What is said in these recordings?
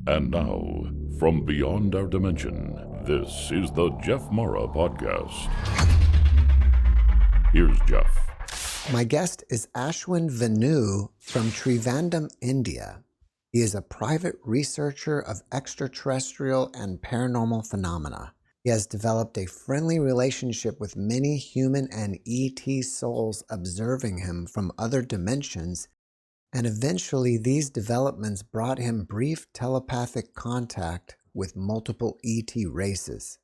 And now, from beyond our dimension, this is the JeffMara podcast. Here's Jeff. My guest is Ashwin Vinoo from Trivandrum, India. He is a private researcher of extraterrestrial and paranormal phenomena. He has developed a friendly relationship with many human and ET souls observing him from other dimensions, and eventually these developments brought him brief telepathic contact with multiple ET races,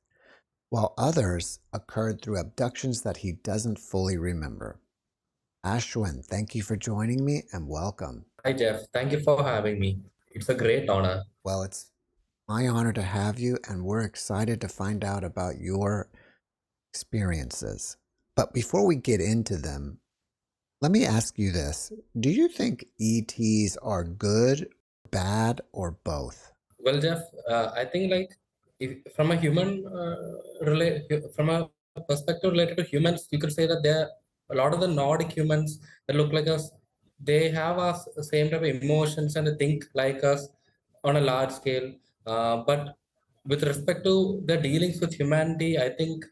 while others occurred through abductions that he doesn't fully remember. Ashwin, thank you for joining me and welcome. Hi, Jeff. Thank you for having me. It's a great honor. Well, it's my honor to have you, and we're excited to find out about your experiences. But before we get into them, let me ask you this. Do you think ETs are good, bad, or both? Well, Jeff, I think from a from a perspective related to humans, you could say that there a lot of the Nordic humans that look like us, they have us same type of emotions and they think like us on a large scale. But with respect to the dealings with humanity, I think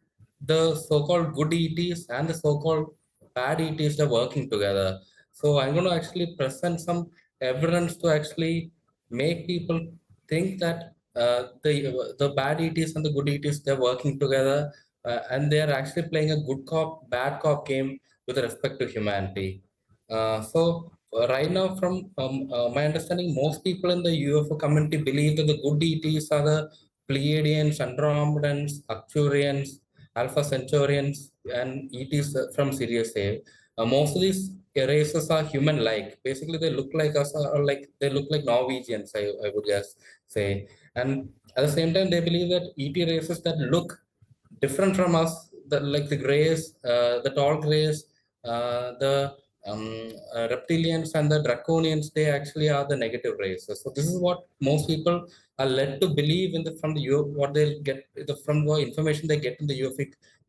the so-called good ETs and the so-called bad ETs are working together. So I'm going to actually present some evidence to actually make people think that the bad ETs and the good ETs, they're working together, and they're actually playing a good cop, bad cop game with respect to humanity. Right now, from my understanding, most people in the UFO community believe that the good ETs are the Pleiadians, Andromedans, Arcturians, Alpha Centaurians, and ETs from Sirius A. Most of these races are human-like. Basically, they look like us, or like they look like Norwegians, I would guess say. And at the same time, they believe that ET races that look different from us, like the Greys, the tall Greys, the reptilians and the draconians, they actually are the negative races. So this is what most people are led to believe in from the what they'll get from the information they get in the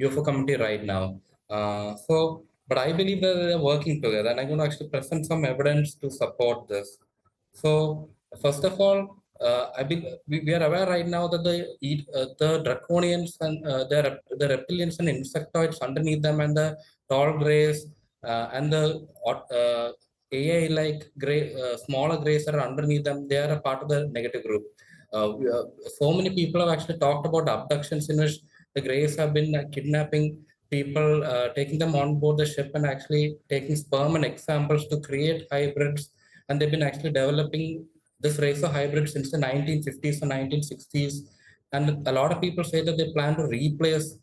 UFO community right now. But I believe that they're working together, and I'm going to actually present some evidence to support this. So first of all, we are aware right now that the draconians and the reptilians and insectoids underneath them, and the tall greys and the AI like gray smaller greys that are underneath them, they are a part of the negative group. So many people have actually talked about abductions in which the greys have been kidnapping people, taking them on board the ship and actually taking sperm and egg samples to create hybrids, and they've been actually developing this race of hybrids since the 1950s and 1960s. And a lot of people say that they plan to replace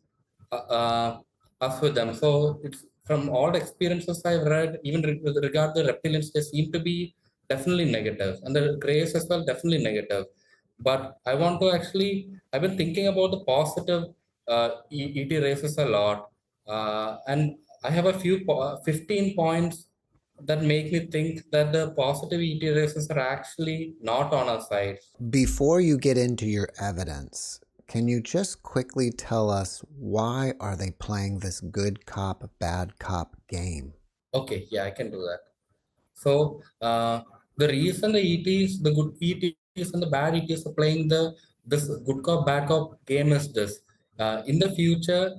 us with them. So it's from all the experiences I've read, even with regard to the reptilians, they seem to be definitely negative, and the grays as well, definitely negative. But I want to actually, I've been thinking about the positive ET races a lot, and I have a 15 points that make me think that the positive ET races are actually not on our side. Before you get into your evidence, can you just quickly tell us why are they playing this good cop, bad cop game? Okay, yeah, I can do that. So the reason the ETs, the good ETs and the bad ETs are playing this good cop bad cop game is this. In the future,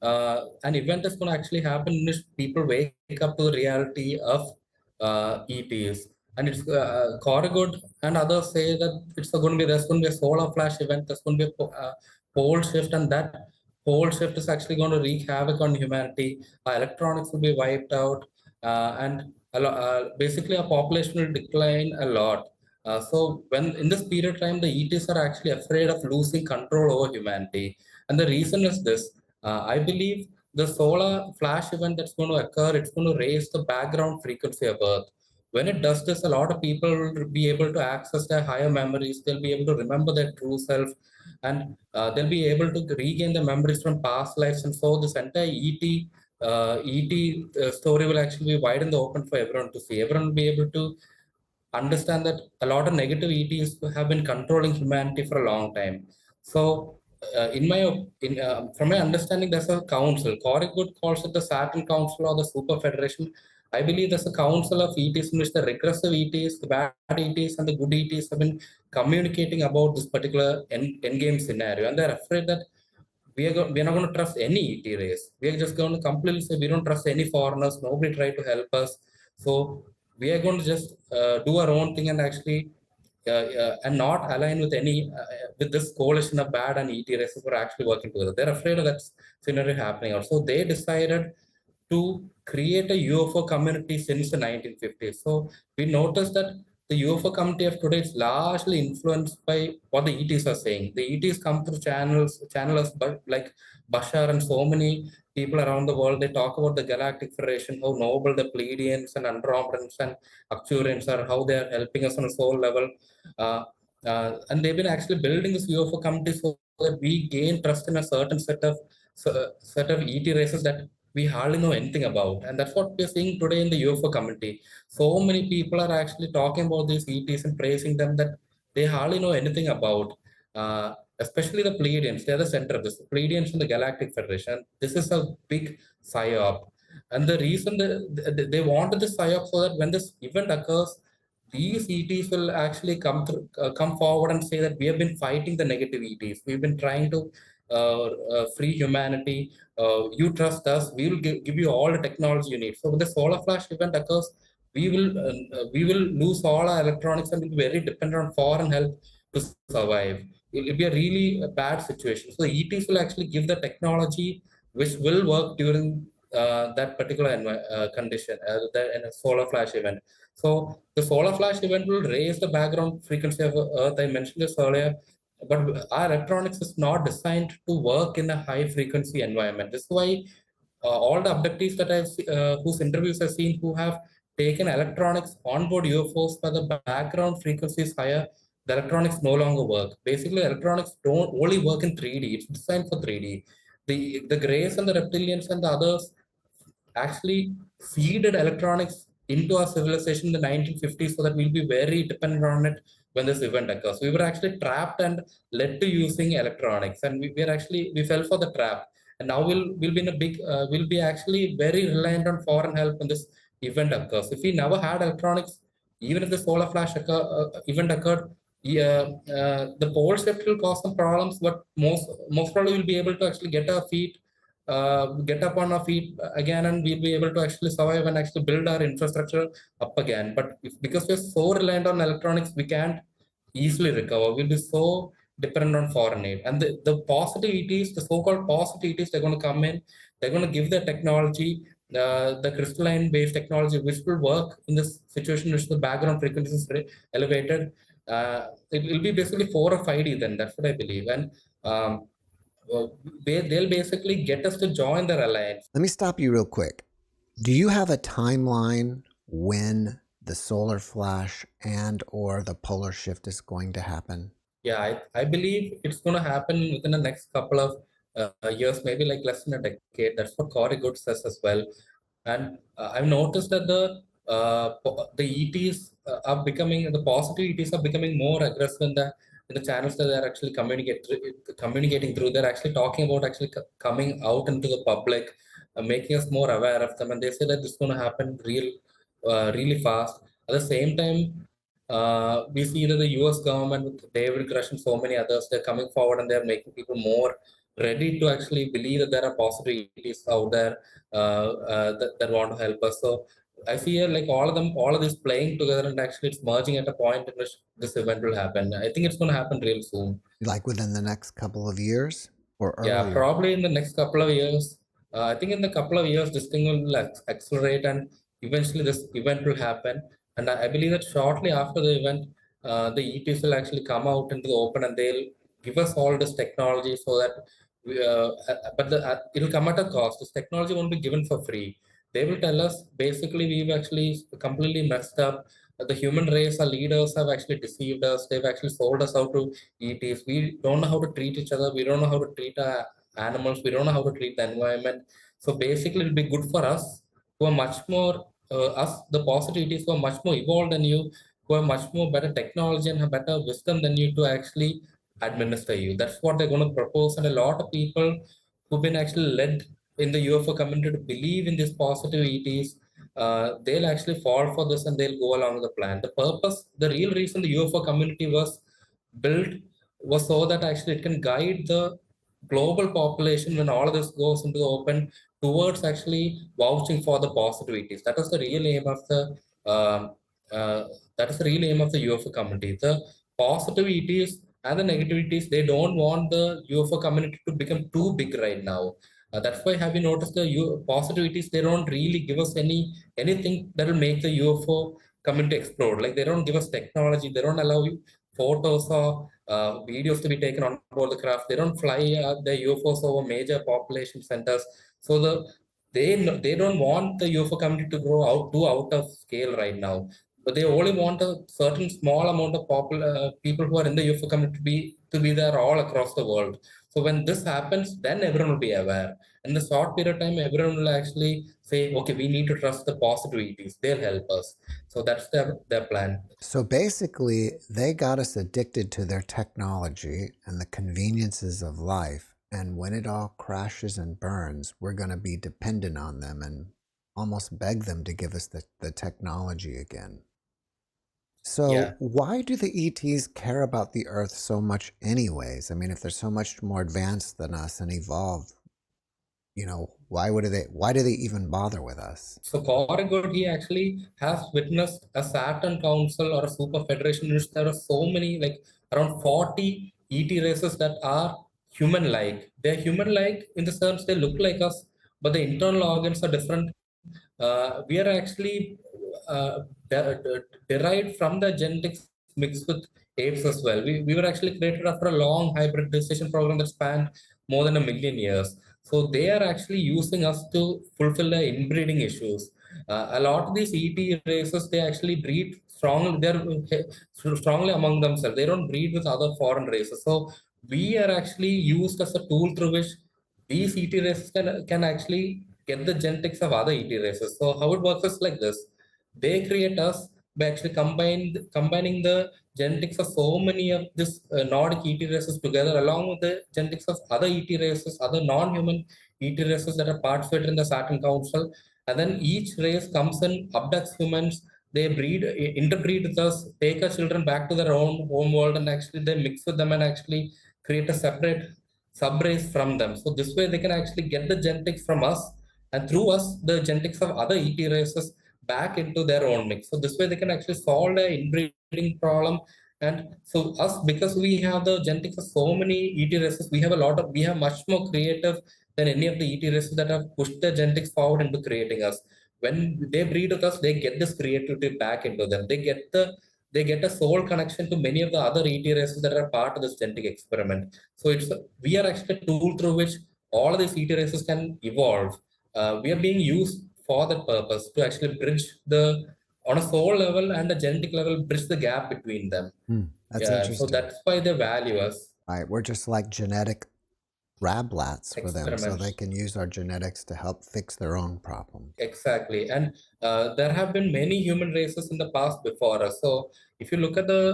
an event is going to actually happen in which people wake up to the reality of ETs, and it's Corrigood and others say that it's going to be there's going to be a solar flash event. There's going to be a pole shift, and that pole shift is actually going to wreak havoc on humanity. Our electronics will be wiped out, and basically our population will decline a lot. So when in this period of time, the ETs are actually afraid of losing control over humanity, and the reason is this. I believe the solar flash event that's going to occur, it's going to raise the background frequency of Earth. When it does this, a lot of people will be able to access their higher memories. They'll be able to remember their true self, and they'll be able to regain the memories from past lives. And so this entire ET story will actually be wide and open for everyone to see. Everyone will be able to understand that a lot of negative ETs have been controlling humanity for a long time. So, from my understanding, there's a council. Corey Good calls it the Saturn Council or the Super Federation. I believe there's a council of ETs in which the regressive ETs, the bad ETs, and the good ETs have been communicating about this particular end game scenario, and they're afraid that we're not going to trust any ET race. We are just going to completely say we don't trust any foreigners. Nobody try to help us. So we are going to just do our own thing and actually and not align with any with this coalition of bad and ET races who are actually working together. They're afraid of that scenario happening. Also, they decided to create a UFO community since the 1950s. So we noticed that the UFO community of today is largely influenced by what the ETs are saying. The ETs come through channels like Bashar and so many people around the world. They talk about the Galactic Federation, how noble the Pleiadians and Andromedans and Arcturians are, how they are helping us on a soul level. Uh, and they've been actually building this UFO community so that we gain trust in a certain set of ET races that we hardly know anything about. And that's what we're seeing today in the UFO community. So many people are actually talking about these ETs and praising them that they hardly know anything about. Especially the Pleiadians, they're the center of this. The Pleiadians and the Galactic Federation. This is a big psyop. And the reason they wanted this psyop so that when this event occurs, these ETs will actually come forward and say that we have been fighting the negative ETs. We've been trying to free humanity. You trust us. We will give you all the technology you need. So when the solar flash event occurs, we will lose all our electronics and we'll be very dependent on foreign help to survive. It'll be a really bad situation. So the ETs will actually give the technology which will work during that particular condition, in a solar flash event. So the solar flash event will raise the background frequency of Earth. I mentioned this earlier, but our electronics is not designed to work in a high frequency environment. This is why all the abductees that whose interviews I've seen who have taken electronics on board UFOs where the background frequency is higher, the electronics no longer work. Basically, electronics don't only work in 3D. It's designed for 3D. The Greys and the reptilians and the others actually seeded electronics into our civilization in the 1950s so that we'll be very dependent on it when this event occurs. We were actually trapped and led to using electronics, and we fell for the trap. And now we'll be in a big we'll be actually very reliant on foreign help when this event occurs. If we never had electronics, even if the solar flash event occurred, yeah, the pole shift will cause some problems, but most probably we'll be able to actually get up on our feet again, and we'll be able to actually survive and actually build our infrastructure up again. But because we're so reliant on electronics, we can't easily recover. We'll be so dependent on foreign aid. And the positive ETs, the so-called positive ETs, they're going to come in, they're going to give the technology, the crystalline based technology, which will work in this situation in which the background frequency is very elevated. It will be basically 4 or 5D then, that's what I believe. And um, they'll basically get us to join their alliance. Let me stop you real quick. Do you have a timeline when the solar flash and or the polar shift is going to happen? Yeah, I believe it's going to happen within the next couple of years, maybe like less than a decade. That's what Corey Good says as well. And I've noticed that the ETs are becoming, the positive ETs are becoming more aggressive in the channels that they're actually communicating through. They're actually talking about actually coming out into the public, making us more aware of them. And they say that this is going to happen really fast. At the same time, we see that the US government with David Grush and so many others, they're coming forward and they're making people more ready to actually believe that there are possibilities out there that want to help us. So I see here like all of this playing together, and actually it's merging at a point in which this event will happen. I think it's going to happen real soon. Like within the next couple of years or Yeah, earlier? probably in the next couple of years. I think in the couple of years, this thing will accelerate, and eventually this event will happen. And I believe that shortly after the event, the ETs will actually come out into the open, and they'll give us all this technology so that it'll come at a cost. This technology won't be given for free. They will tell us basically we've actually completely messed up. The human race, our leaders have actually deceived us. They've actually sold us out to ETs. We don't know how to treat each other. We don't know how to treat our animals. We don't know how to treat the environment. So basically, it'll be good for us who are much more, the positivities who are much more evolved than you, who have much more better technology and have better wisdom than you to actually administer you. That's what they're going to propose. And a lot of people who've been actually led in the UFO community to believe in these positive ETs, they'll actually fall for this and they'll go along with the plan. The real reason the UFO community was built was so that actually it can guide the global population when all of this goes into the open towards actually vouching for the positivities. That is the real aim of the uh, uh, UFO community. The positivities and the negativities, they don't want the UFO community to become too big right now. That's why have you noticed the positivities? They don't really give us anything that will make the UFO community explode. Like they don't give us technology. They don't allow you photos or videos to be taken on board the craft. They don't fly the UFOs over major population centers. So they don't want the UFO community to grow out of scale right now. But they only want a certain small amount of people who are in the UFO community to be there all across the world. So when this happens, then everyone will be aware. In the short period of time, everyone will actually say, okay, we need to trust the positivities. They'll help us. So that's their plan. So basically, they got us addicted to their technology and the conveniences of life. And when it all crashes and burns, we're going to be dependent on them and almost beg them to give us the technology again. So Yeah. why do the ETs care about the Earth so much anyways? I mean, if they're so much more advanced than us and evolved, why do they even bother with us? So Corrigan, he actually has witnessed a Saturn Council or a super federation in which there are so many, like around 40 ET races that are human-like. They're human-like in the sense they look like us, but the internal organs are different. We are actually derived from the genetics mixed with apes as well. We were actually created after a long hybridization program that spanned more than 1 million years. So they are actually using us to fulfill their inbreeding issues. A lot of these ET races, they actually breed strongly. They're strongly among themselves. They don't breed with other foreign races. So we are actually used as a tool through which these ET races can actually get the genetics of other ET races. So how it works is like this: they create us by actually combining the genetics of so many of this Nordic ET races together, along with the genetics of other ET races, other non-human ET races that are participated in the Saturn Council, and then each race comes and abducts humans. They interbreed with us, take our children back to their own home world, and actually they mix with them and actually create a separate sub-race from them. So this way they can actually get the genetics from us, and through us, the genetics of other ET races back into their own mix. So this way they can actually solve the inbreeding problem. And so us, because we have the genetics of so many ET races, we have much more creative than any of the ET races that have pushed their genetics forward into creating us. When they breed with us, they get this creativity back into them. They get a soul connection to many of the other ET races that are part of this genetic experiment. So we are actually a tool through which all of these ET races can evolve. We are being used for that purpose to actually bridge on a soul level and a genetic level, bridge the gap between them. That's Yeah, so interesting. that's why they value us. Right, we're just like genetic rablats for them, so they Experiments. can use our genetics to help fix their own problems. Exactly. And there have been many human races in the past before us. So if you look at the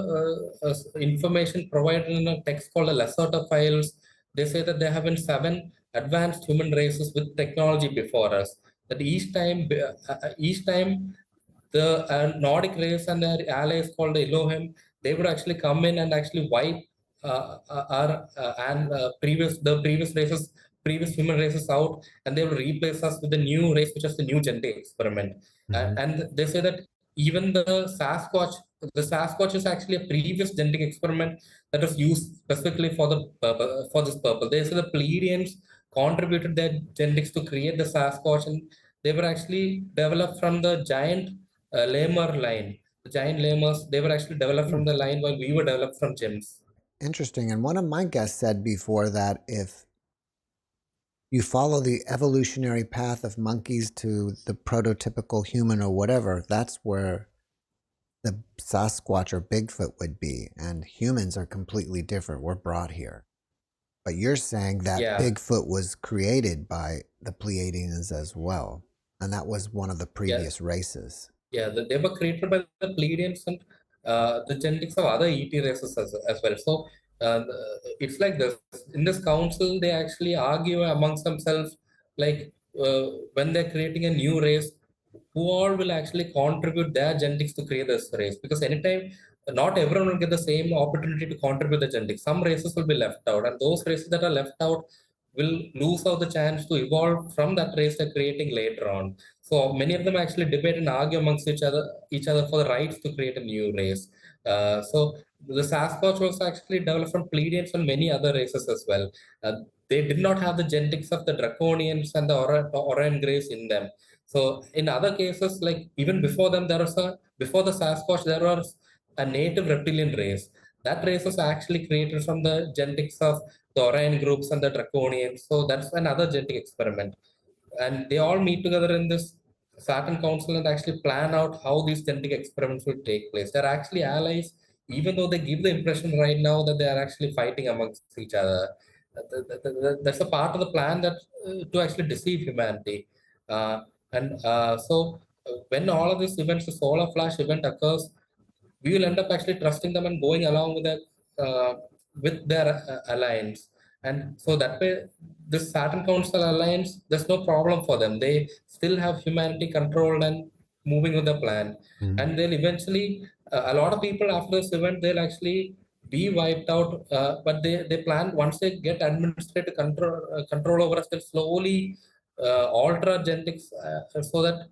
information provided in a text called the Lesotho Files, they say that there have been 7 advanced human races with technology before us. That each time the Nordic race and their allies called the Elohim, they would actually come in and actually wipe our and previous human races out, and they will replace us with the new race, which is the new genetic experiment. Mm-hmm. And they say that even the Sasquatch is actually a previous genetic experiment that was used specifically for this purpose. They say the Pleiadians contributed their genetics to create the Sasquatch, and they were actually developed from the giant lemur line. The giant lemurs, they were actually developed from the line while we were developed from gems. Interesting. And one of my guests said before that if you follow the evolutionary path of monkeys to the prototypical human or whatever, that's where the Sasquatch or Bigfoot would be. And humans are completely different. We're brought here. But you're saying that Yeah, Bigfoot was created by the Pleiadians as well. And that was one of the yeah, previous races. yeah. They were created by the Pleiadians and the genetics of other ET races as well. So it's like this. In this council, they actually argue amongst themselves, like when they're creating a new race, who all will actually contribute their genetics to create this race. Because anytime, not everyone will get the same opportunity to contribute the genetics. Some races will be left out, and those races that are left out will lose out the chance to evolve from that race they're creating later on. So many of them actually debate and argue amongst each other for the rights to create a new race. So the Sasquatch was actually developed from Pleiadians and many other races as well. Uh, they did not have the genetics of the Draconians and the Orion Greys in them. So in other cases, like even before them, before the Sasquatch, there was a native reptilian race. That race was actually created from the genetics of the Orion groups and the Draconians. So that's another genetic experiment. And they all meet together in this Saturn Council and actually plan out how these genetic experiments will take place. They're actually allies, even though they give the impression right now that they are actually fighting amongst each other. That's a part of the plan that to actually deceive humanity. Uh, and when all of these events, the solar flash event occurs, we will end up actually trusting them and going along with their alliance. And so that way, this Saturn Council alliance, there's no problem for them. They still have humanity controlled and moving with the plan. Mm. And they'll eventually, a lot of people after this event, they'll actually be wiped out. But they plan, once they get administrative control over us, they'll slowly alter genetics so that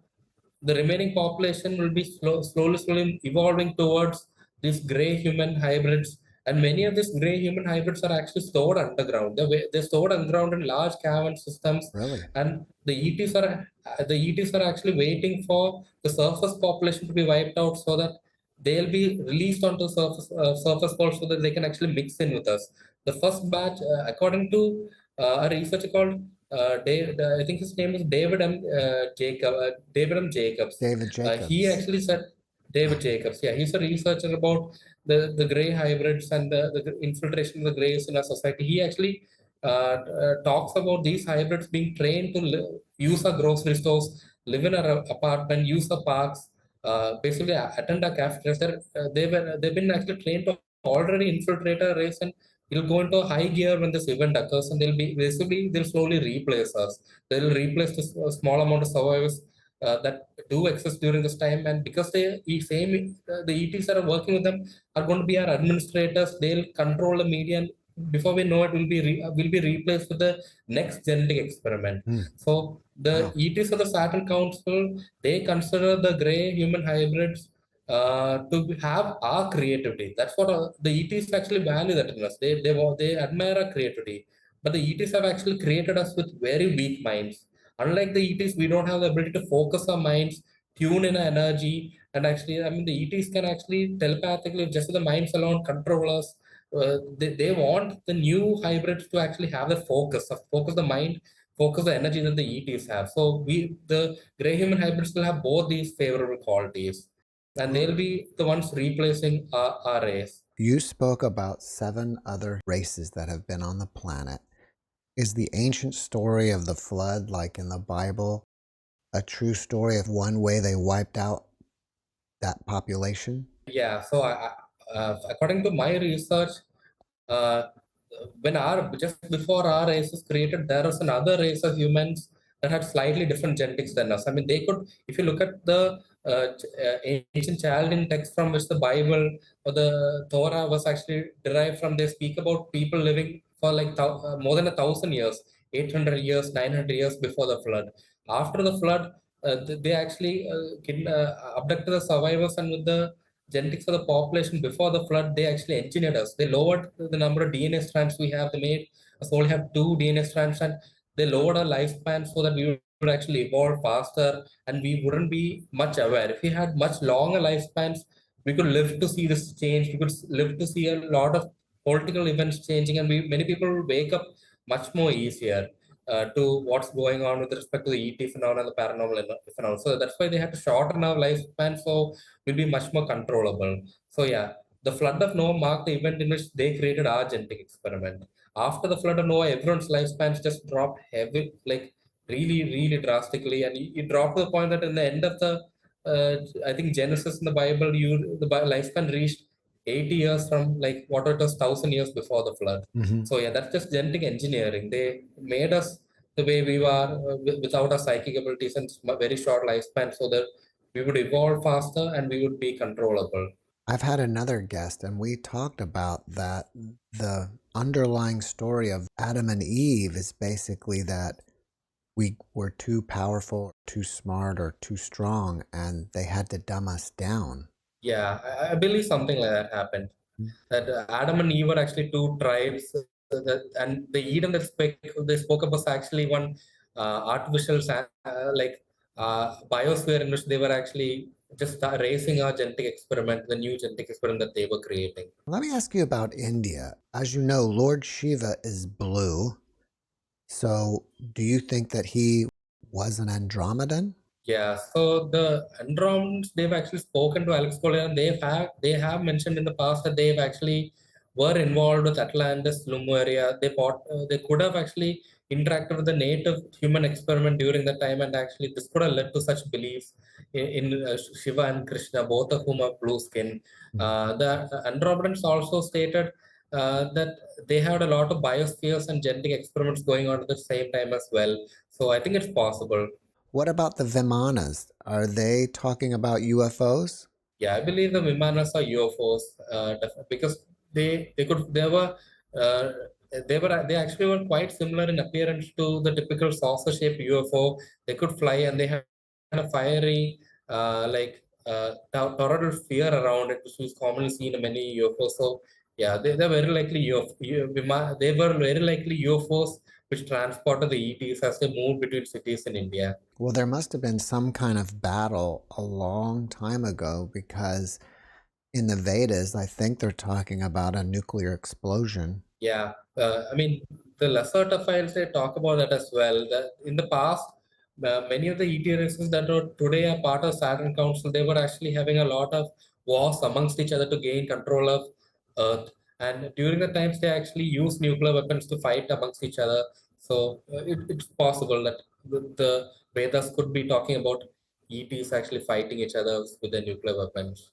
the remaining population will be slowly evolving towards these gray human hybrids. And many of these gray human hybrids are actually stored underground. They're stored underground in large cavern systems. Really? And the ETs are actually waiting for the surface population to be wiped out so that they'll be released onto surface pole so that they can actually mix in with us. The first batch, according to a researcher called I think his name is David M. Jacobs. David He Jacobs. actually said David Jacobs. Yeah, he's a researcher about the gray hybrids and the infiltration of the grays in our society. He actually talks about these hybrids being trained to use our grocery stores, live in our apartment, use the parks, basically attend our cafeterias. They've been actually trained to already infiltrate a race, and it'll go into high gear when this event occurs, and they'll slowly replace us. They'll replace the small amount of survivors that do exist during this time. And because the ETs that are working with them are going to be our administrators, they'll control the media, and before we know it, will be replaced with the next genetic experiment. Mm. So the Wow. ETs of the Saturn Council, they consider the gray human hybrids to have our creativity. That's what the ETs actually value that in us. They admire our creativity, but the ETs have actually created us with very weak minds. Unlike the ETs, we don't have the ability to focus our minds, tune in our energy, and actually, I mean, the ETs can actually telepathically, just with the minds alone, control us. They want the new hybrids to actually have the focus the mind, focus the energy that the ETs have. So the gray human hybrids will have both these favorable qualities, and they'll be the ones replacing our race. You spoke about 7 other races that have been on the planet. Is the ancient story of the flood, like in the Bible, a true story of one way they wiped out that population? Yeah. So according to my research, uh, just before our race was created, there was another race of humans that had slightly different genetics than us. I mean, they could, if you look at the ancient Chaldean text from which the Bible or the Torah was actually derived from, they speak about people living for like more than 1,000 years, 800 years, 900 years before the flood. After the flood, they actually abducted the survivors, and with the genetics of the population before the flood, they actually engineered us. They lowered the number of DNA strands we have. They made us only have 2 DNA strands, and they lowered our lifespan so that we would actually evolve faster and we wouldn't be much aware. If we had much longer lifespans, we could live to see this change. We could live to see a lot of political events changing, and many people will wake up much more easier to what's going on with respect to the ET phenomenon and the paranormal phenomenon. So that's why they had to shorten our lifespan, so we'll be much more controllable. So yeah, the flood of Noah marked the event in which they created our genetic experiment. After the flood of Noah, everyone's lifespans just dropped heavy, like really, really drastically, and it dropped to the point that in the end of the, I think Genesis in the Bible, lifespan reached 80 years from like what it was 1,000 years before the flood. Mm-hmm. So yeah, that's just genetic engineering. They made us the way we are without our psychic abilities and very short lifespan, so that we would evolve faster and we would be controllable. I've had another guest, and we talked about that. The underlying story of Adam and Eve is basically that we were too powerful, too smart, or too strong, and they had to dumb us down. Yeah, I believe something like that happened. That Adam and Eve were actually two tribes, and the Eden that they spoke of was actually one artificial biosphere in which they were actually just racing our genetic experiment, the new genetic experiment that they were creating. Let me ask you about India. As you know, Lord Shiva is blue. So do you think that he was an Andromedan? Yeah, so the Andromeds, they've actually spoken to Alex Collier, and they have mentioned in the past that they've actually were involved with Atlantis, Lemuria. They could have actually interacted with the native human experiment during the time, and actually this could have led to such beliefs in Shiva and Krishna, both of whom have blue skin. The Andromedans also stated that they had a lot of biospheres and genetic experiments going on at the same time as well. So I think it's possible. What about the Vimanas? Are they talking about UFOs? Yeah, I believe the Vimanas are UFOs, because uh, they actually were quite similar in appearance to the typical saucer-shaped UFO. They could fly, and they had a fiery toroidal sphere around it, which is commonly seen in many UFOs. So yeah, they're very likely they were very likely UFOs which transported the ETs as they moved between cities in India. Well, there must have been some kind of battle a long time ago because in the Vedas, I think they're talking about a nuclear explosion. Yeah, I mean, the lesser files they talk about that as well. That in the past, many of the ET races that are today are part of Saturn Council, they were actually having a lot of wars amongst each other to gain control of Earth. And during the times, they actually used nuclear weapons to fight amongst each other. So it's possible that the Vedas could be talking about ETs actually fighting each other with their nuclear weapons.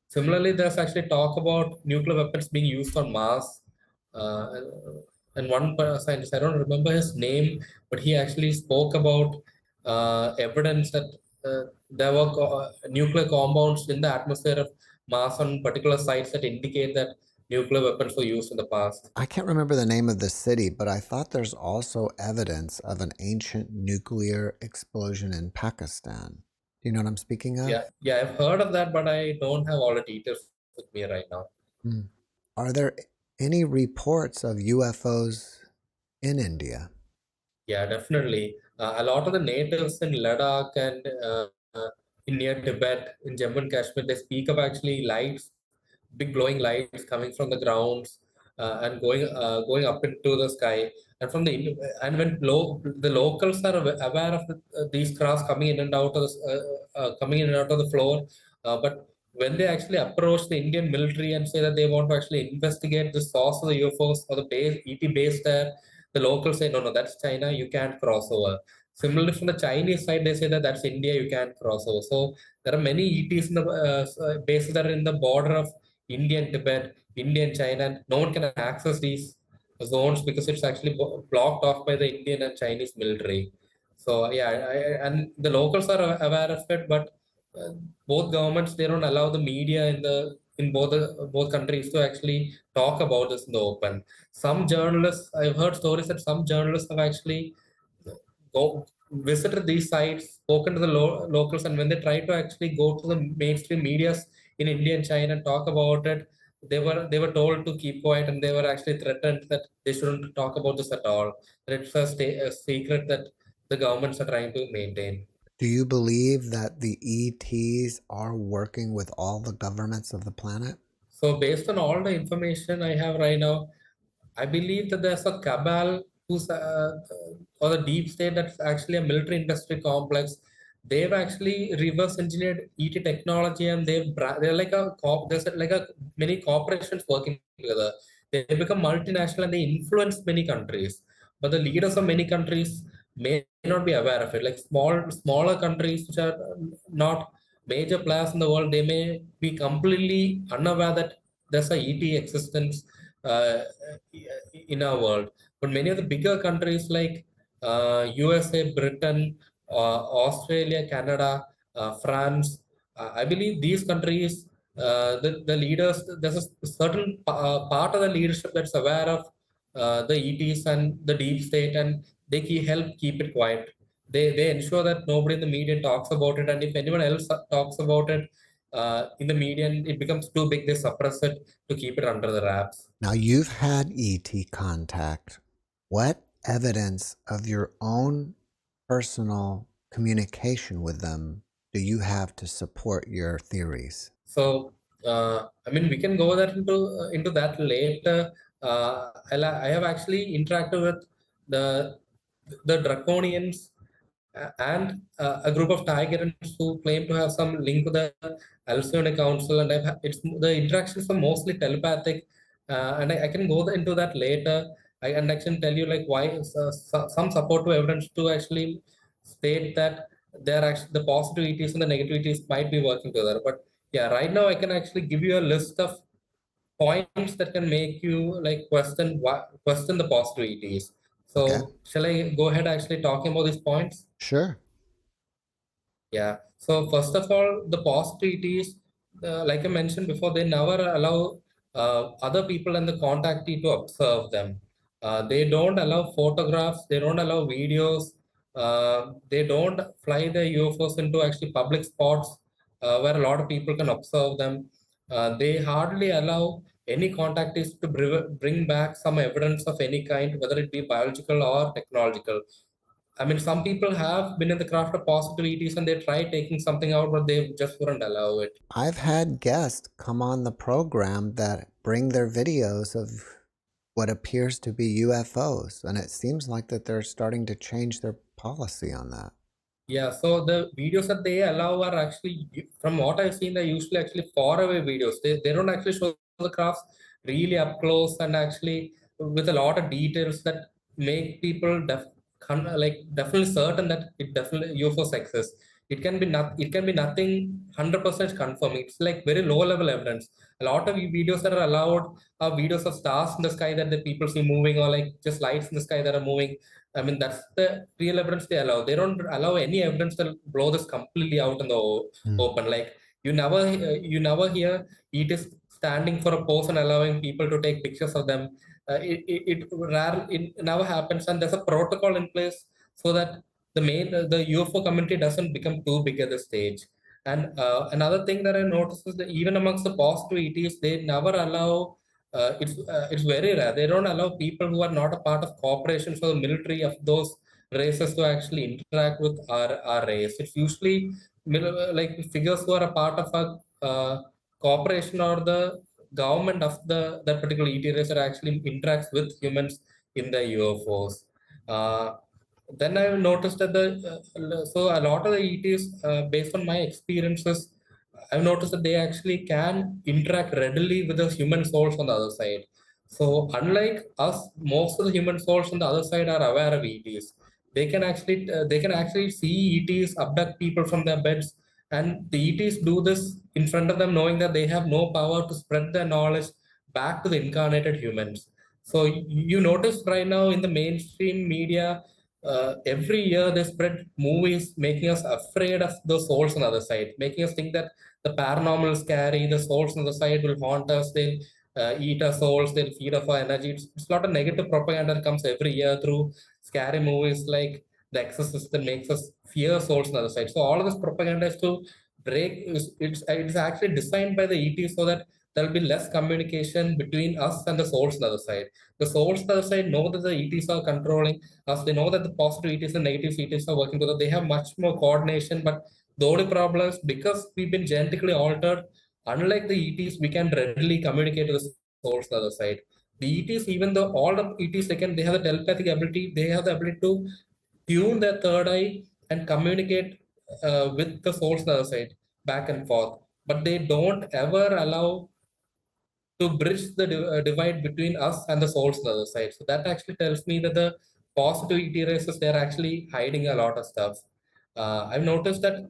Similarly, there's actually talk about nuclear weapons being used on Mars. Uh, and one scientist, I don't remember his name, but he actually spoke about evidence that there were nuclear compounds in the atmosphere of Mars on particular sites that indicate that nuclear weapons were used in the past. I can't remember the name of the city, but I thought there's also evidence of an ancient nuclear explosion in Pakistan. Do you know what I'm speaking of? Yeah, I've heard of that, but I don't have all the details with me right now. Hmm. Are there any reports of UFOs in India? Yeah, definitely. A lot of the natives in Ladakh and in near Tibet, in Jammu and Kashmir, they speak of actually lights, big glowing lights coming from the grounds and going up into the sky. And from the and when the locals are aware of these crafts coming in and out of coming in and out of the floor, but when they actually approach the Indian military and say that they want to actually investigate the source of the UFOs or the base ET base there, the locals say, no, no, that's China, you can't cross over. Similarly, from the Chinese side, they say that that's India, you can't cross over. So there are many ETs in the bases that are in the border of India and Tibet, India and China, and no one can access these zones because it's actually blocked off by the Indian and Chinese military. So yeah, and the locals are aware of it, but uh, both governments, they don't allow the media in both countries to actually talk about this in the open. Some journalists, I've heard stories that some journalists have actually go visited these sites, spoken to the locals, and when they try to actually go to the mainstream medias in India and China and talk about it, they were told to keep quiet, and they were actually threatened that they shouldn't talk about this at all. That it's a secret that the governments are trying to maintain. Do you believe that the ETs are working with all the governments of the planet? So based on all the information I have right now, I believe that there's a cabal or the deep state that's actually a military industry complex. They've actually reverse engineered ET technology, and they're like there's like a many corporations working together. They become multinational and they influence many countries. But the leaders of many countries may not be aware of it. Like smaller countries which are not major players in the world, they may be completely unaware that there's a ET existence uh, in our world. But many of the bigger countries like USA, Britain, Australia, Canada, France. I believe these countries, the leaders, there's a certain part of the leadership that's aware of the ETs and the deep state, and they help keep it quiet. They ensure that nobody in the media talks about it, and if anyone else talks about it in the media and it becomes too big, they suppress it to keep it under the wraps. Now, you've had ET contact. What evidence of your own personal communication with them do you have to support your theories? So, I mean, we can go that into that later. I have actually interacted with the draconians and a group of Tigerians who claim to have some link to the Alcyone Council, and it's the interactions are mostly telepathic, and I can go into that later. And I can tell you like why some support to evidence to actually state that there are actually the positivities and the negativities might be working together. But yeah, right now I can actually give you a list of points that can make you like question the positivities. Okay, So shall I go ahead actually talking about these points? sure. Yeah. So first of all, the positivities, like I mentioned before, they never allow other people and the contactee to observe them. They don't allow photographs. They don't allow videos. They don't fly the UFOs into actually public spots where a lot of people can observe them. They hardly allow any contactees to bring back some evidence of any kind, whether it be biological or technological. I mean, some people have been in the craft of possibilities and they try taking something out, but they just wouldn't allow it. I've had guests come on the program that bring their videos of what appears to be UFOs, and it seems like that they're starting to change their policy on that. Yeah, so the videos that they allow are actually, from what I've seen, they're usually actually far away videos. They don't actually show the crafts really up close and actually with a lot of details that make people like definitely certain that it definitely UFOs exist. It can be nothing 100% confirmed. It's like very low level evidence. A lot of videos that are allowed are videos of stars in the sky that the people see moving, or like just lights in the sky that are moving. I mean, that's the real evidence they allow. They don't allow any evidence to blow this completely out in the Hmm. open. Like you never hear it is standing for a pose and allowing people to take pictures of them. It never happens, and there's a protocol in place so that the UFO community doesn't become too big at the stage. And another thing that I noticed is that even amongst the positive ETs, they never allow it's very rare. They don't allow people who are not a part of corporations or the military of those races to actually interact with our race. It's usually like figures who are a part of a corporation or the government of that particular ET race that actually interacts with humans in the UFOs. Then I've noticed that so a lot of the ETs, based on my experiences, I've noticed that they actually can interact readily with the human souls on the other side. So unlike us, most of the human souls on the other side are aware of ETs. They can actually see ETs abduct people from their beds, and the ETs do this in front of them, knowing that they have no power to spread their knowledge back to the incarnated humans. So you notice right now in the mainstream media, every year they spread movies making us afraid of the souls on the other side, making us think that the paranormal is scary, the souls on the side will haunt us, they'll eat our souls, they'll feed off our energy. It's a lot of negative propaganda that comes every year through scary movies like The Exorcist that makes us fear souls on the other side. So all of this propaganda is to it's actually designed by the ET so that there'll be less communication between us and the souls on the other side. The souls on the other side know that the ETs are controlling us. They know that the positive ETs and negative ETs are working together. They have much more coordination, but the only problem is because we've been genetically altered, unlike the ETs, we can readily communicate to the souls on the other side. The ETs, even though all the ETs, they have the telepathic ability, they have the ability to tune their third eye and communicate with the souls on the other side, back and forth. But they don't ever allow to bridge the divide between us and the souls on the other side. So that actually tells me that the positive ET races, they're actually hiding a lot of stuff. I've noticed that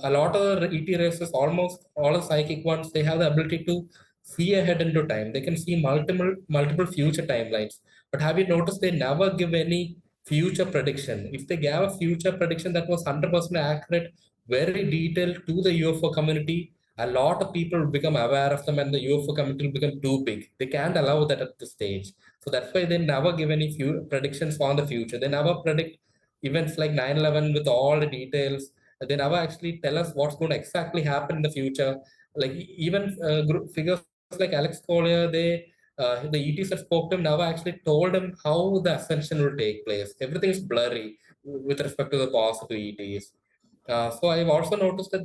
a lot of the ET races, almost all the psychic ones, they have the ability to see ahead into time. They can see multiple future timelines. But have you noticed they never give any future prediction. If they gave a future prediction that was 100% accurate, very detailed to the UFO community, a lot of people will become aware of them and the UFO community will become too big. They can't allow that at this stage. So that's why they never give any few predictions on the future. They never predict events like 9/11 with all the details. They never actually tell us what's going to exactly happen in the future. Like even group figures like Alex Collier, the ETs that spoke to him never actually told him how the ascension will take place. Everything is blurry with respect to the positive ETs. So I've also noticed that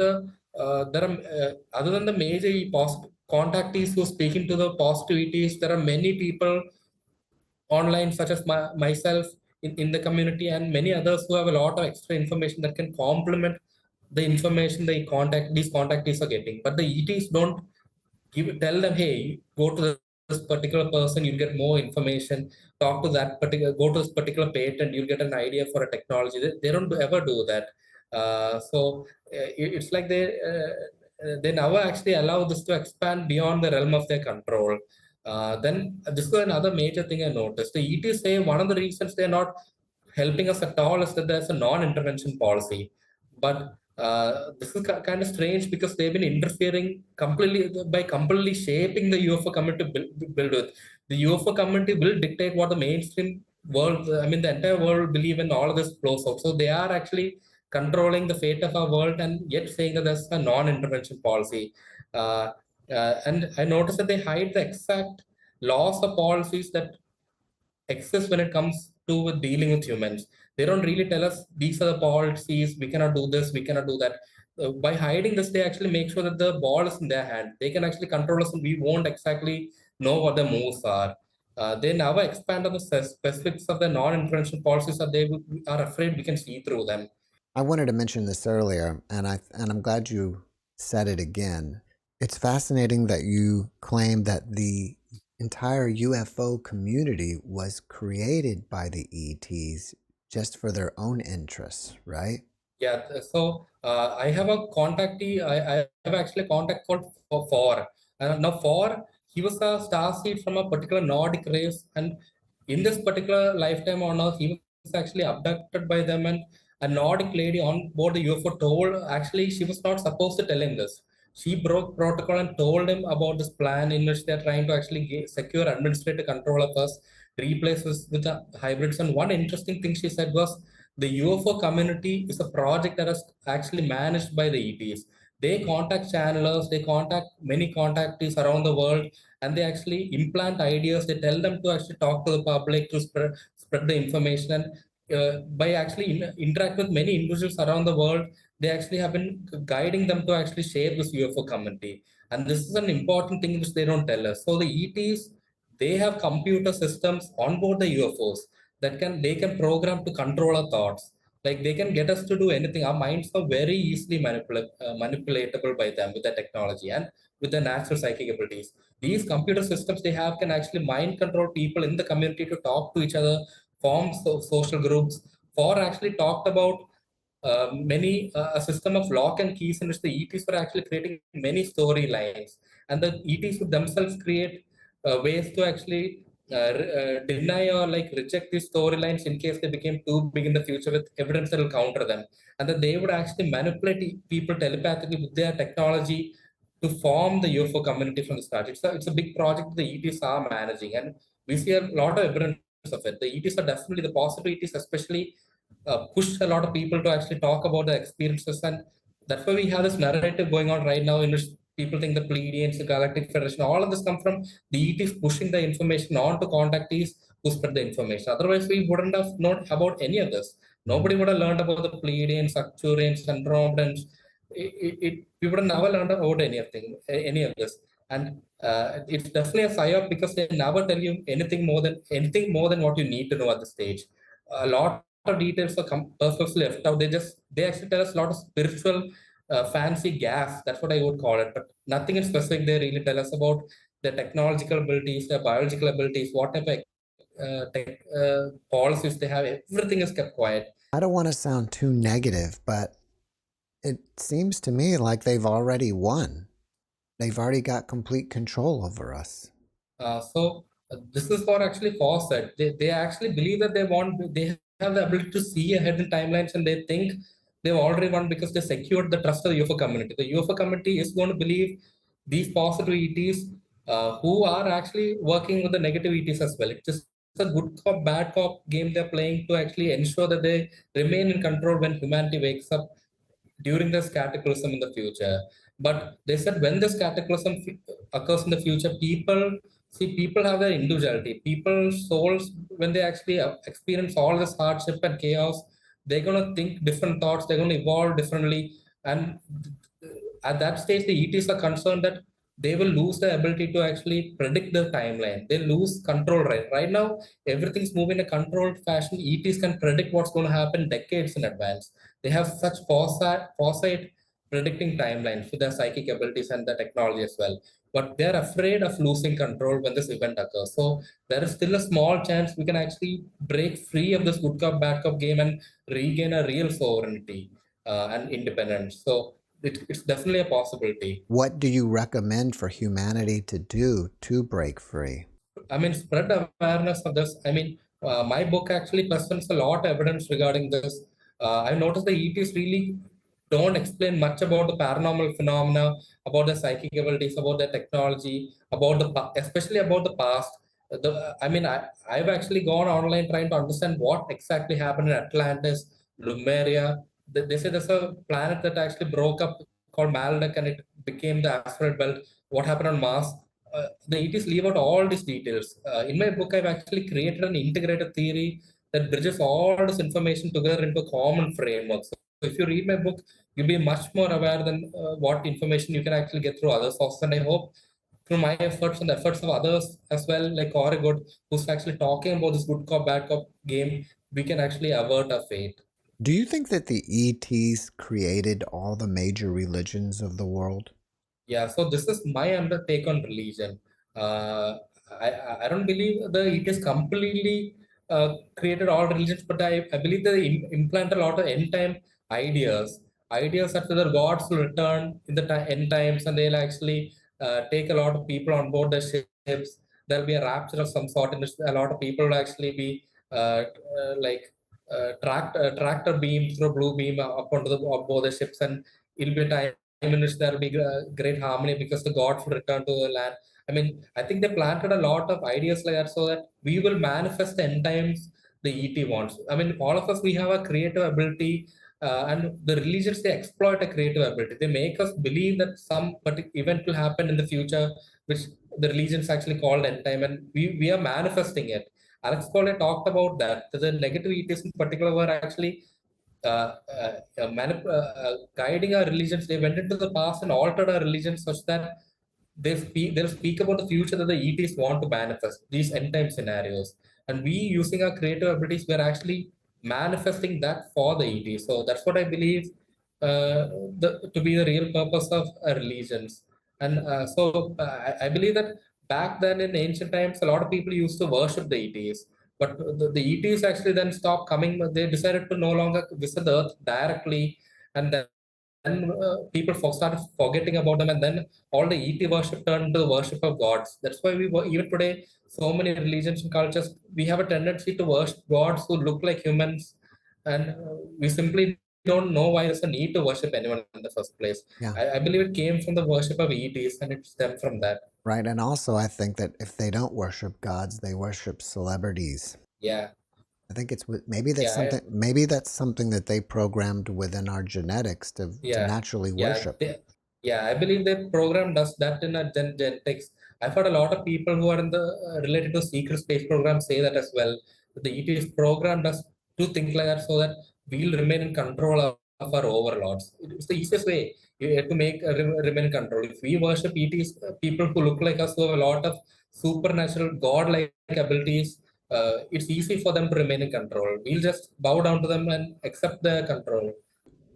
there are other than the major positive contactees who are speaking to the positive ETs, there are many people online, such as myself in the community, and many others who have a lot of extra information that can complement the information these contactees are getting. But the ETs don't tell them, hey, go to this particular person, you'll get more information. Talk to that particular, go to this particular patent, you'll get an idea for a technology. They don't ever do that. It's like they never actually allow this to expand beyond the realm of their control. Then this is another major thing I noticed. The ETs say one of the reasons they're not helping us at all is that there's a non-intervention policy. But this is kind of strange because they've been interfering completely shaping the UFO community to build with. The UFO community will dictate what the mainstream world, I mean, the entire world will believe in all of this flows out. So they are actually controlling the fate of our world and yet saying that there's a non-intervention policy. Uh, and I noticed that they hide the exact laws or policies that excess when it comes to with dealing with humans. They don't really tell us these are the policies, we cannot do this, we cannot do that. By hiding this, they actually make sure that the ball is in their hand. They can actually control us and we won't exactly know what the moves are. They never expand on the specifics of the non-intervention policies that are afraid we can see through them. I wanted to mention this earlier, and I'm glad you said it again. It's fascinating that you claim that the entire UFO community was created by the ETs just for their own interests, right? Yeah, so I have a contactee. I have actually a contact called For. Now, For, he was a star seed from a particular Nordic race, and in this particular lifetime on Earth, he was actually abducted by them, and a Nordic lady on board the UFO told, actually, she was not supposed to tell him this. She broke protocol and told him about this plan in which they're trying to actually secure administrative control of us, replace us with the hybrids. And one interesting thing she said was, the UFO community is a project that is actually managed by the ETs. They contact channelers, they contact many contactees around the world, and they actually implant ideas. They tell them to actually talk to the public to spread the information. And by actually interact with many individuals around the world, they actually have been guiding them to actually shape this UFO community. And this is an important thing which they don't tell us. So the ETs, they have computer systems on board the UFOs that they can program to control our thoughts. Like they can get us to do anything. Our minds are very easily manipulatable by them with the technology and with the natural psychic abilities. These computer systems they have can actually mind control people in the community to talk to each other, form social groups. For actually talked about many a system of lock and keys in which the ETs were actually creating many storylines, and the ETs would themselves create ways to actually deny or like reject these storylines in case they became too big in the future with evidence that will counter them, and that they would actually manipulate people telepathically with their technology to form the UFO community from the start. It's a big project the ETs are managing, and we see a lot of evidence of it. The ETs are definitely the positive ETs, especially pushed a lot of people to actually talk about the experiences, and that's why we have this narrative going on right now in which people think the Pleiadians, the Galactic Federation, all of this come from the ETs pushing the information on to contactees who spread the information. Otherwise, we wouldn't have known about any of this. Nobody would have learned about the Pleiadians, Arcturians, Andromedans. We would have never learned about any of this. And it's definitely a psyop because they never tell you anything more than what you need to know at the stage. A lot of details are purposely left out. They actually tell us a lot of spiritual fancy gas. That's what I would call it. But nothing in specific they really tell us about the technological abilities, the biological abilities, whatever policies they have. Everything is kept quiet. I don't want to sound too negative, but it seems to me like they've already won. They've already got complete control over us. This is what actually Foss said. They actually believe that they have the ability to see ahead in timelines, and they think they've already won because they secured the trust of the UFO community. The UFO community is going to believe these positive ETs who are actually working with the negative ETs as well. It's just a good cop, bad cop game they're playing to actually ensure that they remain in control when humanity wakes up during this cataclysm in the future. But they said when this cataclysm occurs in the future, people have their individuality. People's souls, when they actually experience all this hardship and chaos, they're gonna think different thoughts. They're gonna evolve differently, and at that stage, the ETs are concerned that they will lose the ability to actually predict the timeline. They lose control. Right now, everything's moving in a controlled fashion. ETs can predict what's going to happen decades in advance. They have such foresight predicting timelines with their psychic abilities and the technology as well. But they're afraid of losing control when this event occurs. So there is still a small chance we can actually break free of this good cop, bad cop game and regain a real sovereignty and independence. So it's definitely a possibility. What do you recommend for humanity to do to break free? I mean, spread awareness of this. I mean, my book actually presents a lot of evidence regarding this. I noticed the ETs really don't explain much about the paranormal phenomena, about the psychic abilities, about the technology, about especially about the past. I've actually gone online trying to understand what exactly happened in Atlantis, Lumeria. They say there's a planet that actually broke up called Maldek and it became the asteroid belt. What happened on Mars? The ETs leave out all these details. In my book, I've actually created an integrated theory that bridges all this information together into a common framework. So if you read my book, you'll be much more aware than what information you can actually get through other sources. And I hope through my efforts and the efforts of others as well, like Oregon, who's actually talking about this good cop, bad cop game, we can actually avert our fate. Do you think that the ETs created all the major religions of the world? Yeah, so this is my take on religion. Uh, I don't believe the it is completely created all religions, but I believe they implant a lot of end time ideas. Ideas that the gods will return in the end times and they'll actually take a lot of people on board the ships. There'll be a rapture of some sort, in which a lot of people will actually be like tractor beam through blue beam up onto the up board the ships, and it'll be a time in which there will be great harmony because the gods will return to the land. I mean, I think they planted a lot of ideas like that so that we will manifest the end times the ET wants. I mean, all of us, we have a creative ability, and the religions, they exploit a creative ability. They make us believe that some particular event will happen in the future, which the religions actually called end time, and we are manifesting it. Alex Cole talked about that. The negative ETs in particular were actually guiding our religions. They went into the past and altered our religions such that they'll speak about the future that the ETs want to manifest, these end time scenarios. And we, using our creative abilities, we're actually manifesting that for the ETs. So that's what I believe to be the real purpose of religions. And I believe that back then in ancient times, a lot of people used to worship the ETs. But the ETs actually then stopped coming. They decided to no longer visit the Earth directly, and then people started forgetting about them, and then all the ET worship turned into the worship of gods. That's why even today, so many religions and cultures, we have a tendency to worship gods who look like humans, and we simply don't know why there's a need to worship anyone in the first place. Yeah. I believe it came from the worship of ETs, and it stemmed from that. Right. And also, I think that if they don't worship gods, they worship celebrities. Yeah. I think maybe that's something that they programmed within our genetics to naturally worship. I believe the program does that in a genetics. I've heard a lot of people who are in the related to secret space program say that as well. The ETS program does to think like that so that we'll remain in control of our overlords. It's the easiest way to make remain in control. If we worship ETs, people who look like us, who have a lot of supernatural god-like abilities, it's easy for them to remain in control. We'll just bow down to them and accept their control.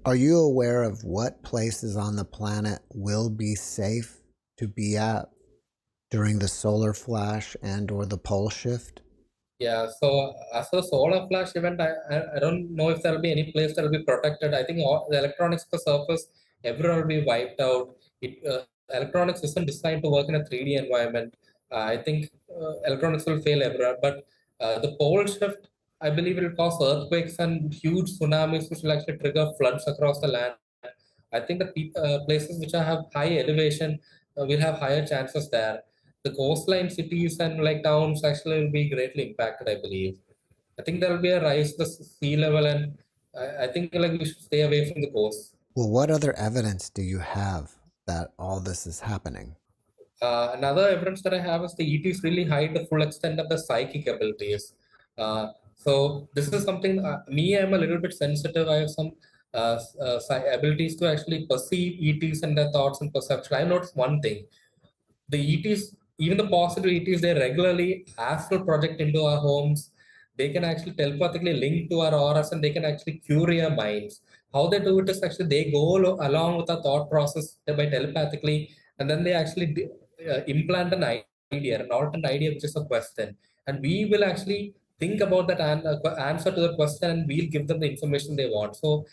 Are you aware of what places on the planet will be safe to be at during the solar flash and or the pole shift? Yeah, so as for the solar flash event, I don't know if there'll be any place that'll be protected. I think all the electronics of the surface, everyone will be wiped out. Electronics isn't designed to work in a 3D environment. I think electronics will fail everywhere. But the pole shift, I believe it will cause earthquakes and huge tsunamis, which will actually trigger floods across the land. I think the places which have high elevation will have higher chances there. The coastline cities and like towns actually will be greatly impacted, I believe. I think there will be a rise to the sea level, and I think like we should stay away from the coast. Well, what other evidence do you have that all this is happening? Another evidence that I have is the ETs really hide the full extent of the psychic abilities. So this is something I'm a little bit sensitive. I have some abilities to actually perceive ETs and their thoughts and perception. I noticed one thing: the ETs, even the positive ETs, they regularly astral project into our homes. They can actually telepathically link to our auras and they can actually cure our minds. How they do it is actually they go along with our thought process by telepathically, and then they actually implant an idea, an alternate idea, which is a question. And we will actually think about that answer to the question and we'll give them the information they want. So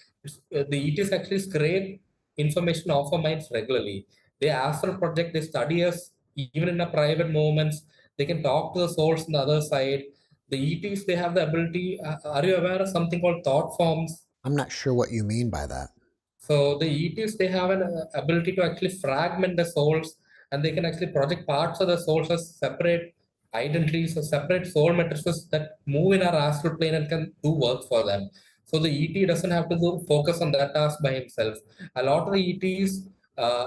the ETs actually scrape information off our minds regularly. They astral project, they study us even in a private moments. They can talk to the souls on the other side. The ETs, they have the ability. Are you aware of something called thought forms? I'm not sure what you mean by that. So the ETs, they have an ability to actually fragment the souls, and they can actually project parts of the souls as separate identities or separate soul matrices that move in our astral plane and can do work for them. So the ET doesn't have to focus on that task by himself. A lot of the ETs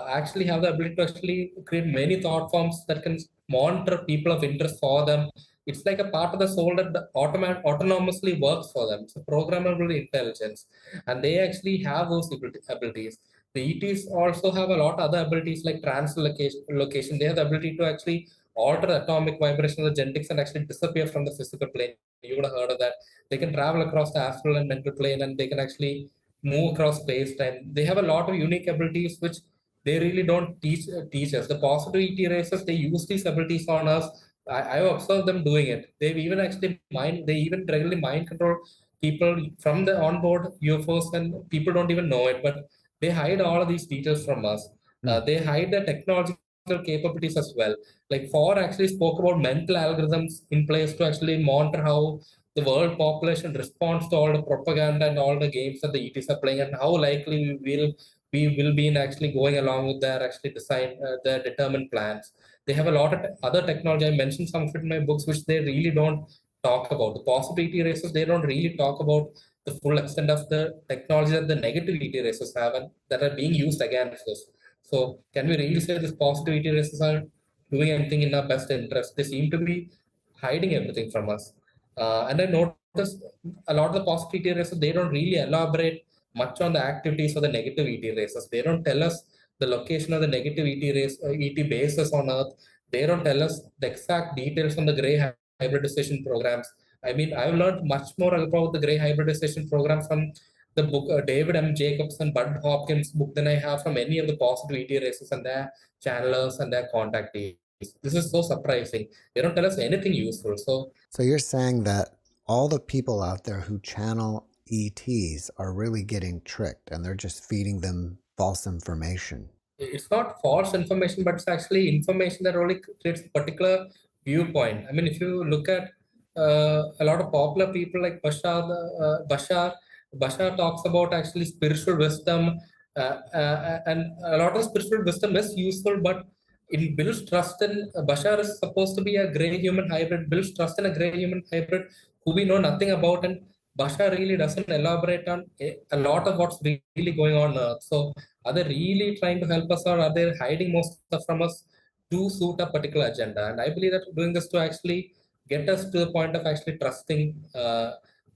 actually have the ability to actually create many thought forms that can monitor people of interest for them. It's like a part of the soul that autonomously works for them. It's a programmable intelligence, and they actually have those abilities. The ETs also have a lot of other abilities like translocation. They have the ability to actually alter the atomic vibration of the genetics and actually disappear from the physical plane. You would have heard of that. They can travel across the astral and mental plane, and they can actually move across space time. They have a lot of unique abilities which they really don't teach us. The positive ET races, they use these abilities on us. I've observed them doing it. They've even actually they even regularly mind control people from the onboard UFOs, and people don't even know it, but they hide all of these details from us. Hmm. They hide the technological capabilities as well. Like Ford actually spoke about mental algorithms in place to actually monitor how the world population responds to all the propaganda and all the games that the ETs are playing, and how likely we will be in actually going along with their actually design their determined plans. They have a lot of other technology. I mentioned some of it in my books, which they really don't talk about. The possibility races, they don't really talk about the full extent of the technology that the negativity races have and that are being used against us. So can we really say these positivity races are doing anything in our best interest? They seem to be hiding everything from us. And I noticed a lot of the positivity races, they don't really elaborate much on the activities of the negativity races. They don't tell us the location of the negativity race, ET bases on Earth. They don't tell us the exact details on the gray hybridization programs. I mean, I've learned much more about the gray hybridization program from the book David M. Jacobs and Bud Hopkins book than I have from any of the positivity races and their channelers and their contactees. This is so surprising. They don't tell us anything useful. So you're saying that all the people out there who channel ETs are really getting tricked and they're just feeding them false information. It's not false information, but it's actually information that only creates a particular viewpoint. I mean, if you look at a lot of popular people like Bashar talks about actually spiritual wisdom, and a lot of spiritual wisdom is useful, but it builds trust in. Bashar is supposed to be a gray human hybrid, builds trust in a gray human hybrid who we know nothing about, and Bashar really doesn't elaborate on a lot of what's really going on. So are they really trying to help us, or are they hiding most stuff from us to suit a particular agenda? And I believe that doing this to actually get us to the point of actually trusting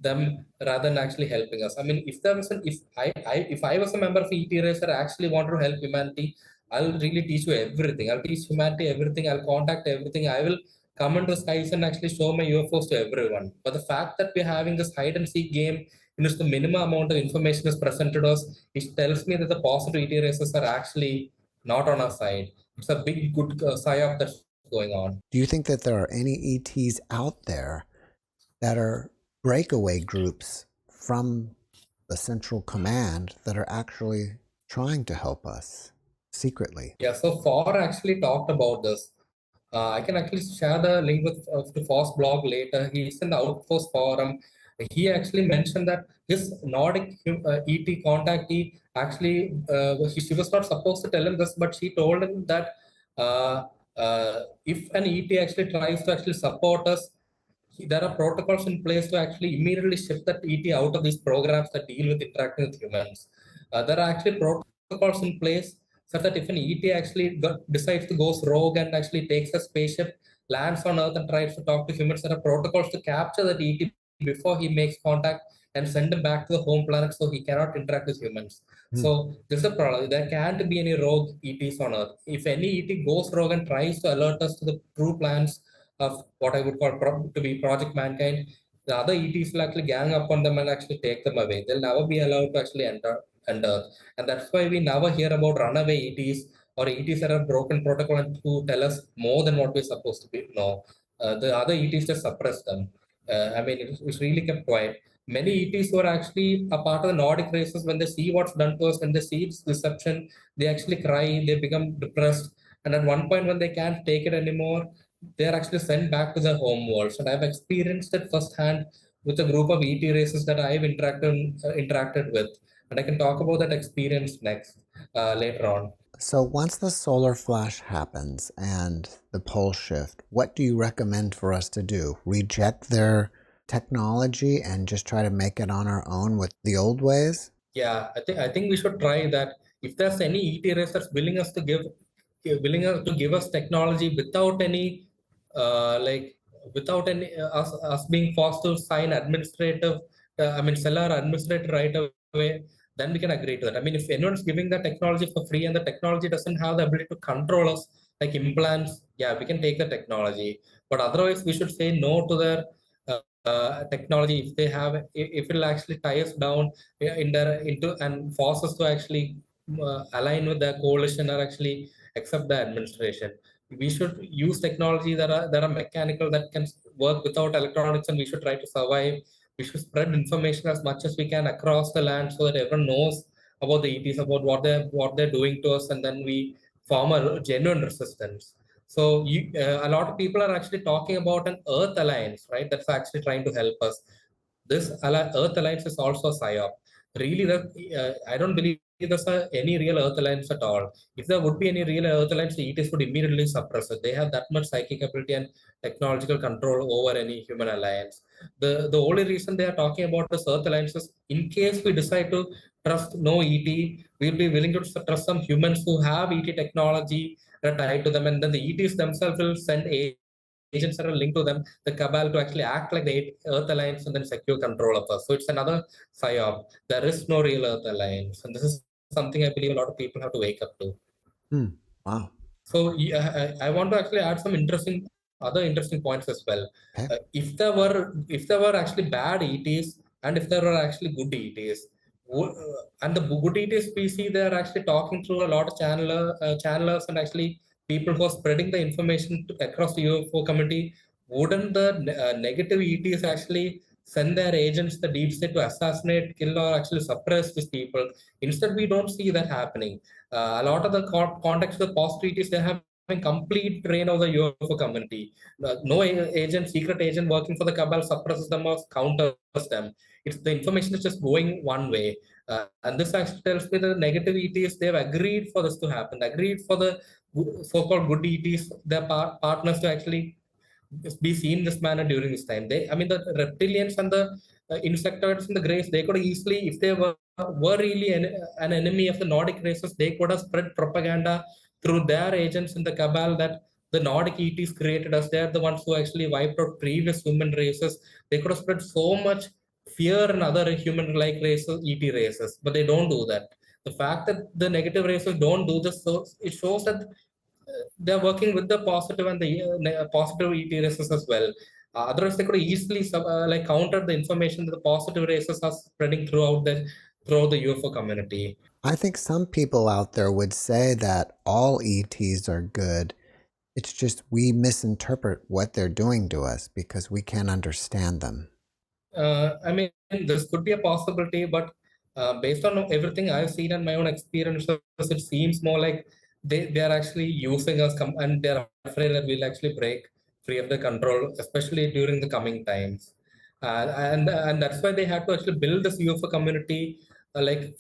them rather than actually helping us. I mean, if there was if I was a member of ET Racer, I actually wanted to help humanity, I'll really teach you everything. I'll teach humanity everything. I'll contact everything. I will come into the skies and actually show my UFOs to everyone. But the fact that we're having this hide and seek game in which the minimum amount of information is presented to us, it tells me that the positivity races are actually not on our side. It's a big good psyop that's going on. Do you think that there are any ETs out there that are breakaway groups from the central command that are actually trying to help us secretly? Yeah, so Far actually talked about this. I can actually share the link with to Foss blog later. He's in the Outpost forum. he actually mentioned that his Nordic ET contactee actually, she was not supposed to tell him this, but she told him that uh, if an ET actually tries to actually support us, there are protocols in place to actually immediately shift that ET out of these programs that deal with interacting with humans. There are actually protocols in place so that if an ET actually decides to go rogue and actually takes a spaceship, lands on Earth and tries to talk to humans, there are protocols to capture that ET before he makes contact and send him back to the home planet so he cannot interact with humans. So this is a problem. There can't be any rogue ETs on Earth. If any ET goes rogue and tries to alert us to the true plans of what I would call to be Project Mankind, the other ETs will actually gang up on them and actually take them away. They'll never be allowed to actually enter Earth. And that's why we never hear about runaway ETs or ETs that have broken protocol and who tell us more than what we're supposed to be know. The other ETs just suppress them. I mean, it's really kept quiet. Many ETs were actually a part of the Nordic races. When they see what's done to us, when they see its deception, they actually cry, they become depressed. And at one point, when they can't take it anymore, they're actually sent back to their home worlds. And I've experienced it firsthand with a group of ET races that I've interacted with. And I can talk about that experience next, later on. So once the solar flash happens and the pole shift, what do you recommend for us to do? Reject their technology and just try to make it on our own with the old ways? Yeah, I think we should try that. If there's any ET race that's willing to give us technology without any like without any us being forced to sign administrative, seller administrator right away, then we can agree to that. I mean, if anyone's giving the technology for free and the technology doesn't have the ability to control us, like implants, yeah, we can take the technology. But otherwise, we should say no to their technology if they have, if it will actually tie us down into and force us to actually align with the coalition or actually accept the administration. We should use technology that are mechanical, that can work without electronics, and we should try to survive. We should spread information as much as we can across the land so that everyone knows about the ETs, about what they're doing to us, and then we form a genuine resistance. So a lot of people are actually talking about an Earth Alliance, right? That's actually trying to help us. This Earth Alliance is also a psyop. Really, I don't believe there's any real Earth Alliance at all. If there would be any real Earth Alliance, the ETs would immediately suppress it. They have that much psychic ability and technological control over any human alliance. The only reason they are talking about this Earth Alliance is in case we decide to trust no ET, we'll be willing to trust some humans who have ET technology tied to them, and then the ETs themselves will send agents that are linked to them, the cabal, to actually act like the Earth Alliance and then secure control of us. So it's another psyop. There is no real Earth Alliance, and this is something I believe a lot of people have to wake up to. Wow. So yeah, I want to actually add some other interesting points as well. Okay. If there were actually bad ETs and if there were actually good ETs, and the good ETs we see, they're actually talking through a lot of channelers and actually people who are spreading the information across the UFO community. Wouldn't the negative ETs actually send their agents, the deep state, to assassinate, kill, or actually suppress these people? Instead, we don't see that happening. A lot of the contacts with positivities, they have complete reign of the UFO community. No agent, secret agent working for the cabal suppresses them or counters them. It's the information is just going one way. And this actually tells me that the negative ETs, they've agreed for this to happen, agreed for the so-called good ETs, their partners, to actually be seen this manner during this time. I mean, the reptilians and the insectoids and the greys, they could easily, if they were really an enemy of the Nordic races, they could have spread propaganda through their agents in the cabal that the Nordic ETs created us. They're the ones who actually wiped out previous human races. They could have spread so much fear in other human-like races, ET races, but they don't do that. The fact that the negative races don't do this, so it shows that they're working with the positive and the positive ET races as well. Otherwise, they could easily like counter the information that the positive races are spreading throughout the UFO community. I think some people out there would say that all ETs are good. It's just we misinterpret what they're doing to us because we can't understand them. I mean, this could be a possibility, but based on everything I've seen and my own experiences, it seems more like they are actually using us, and they're afraid that we'll actually break free of the control, especially during the coming times. And that's why they had to actually build this UFO community like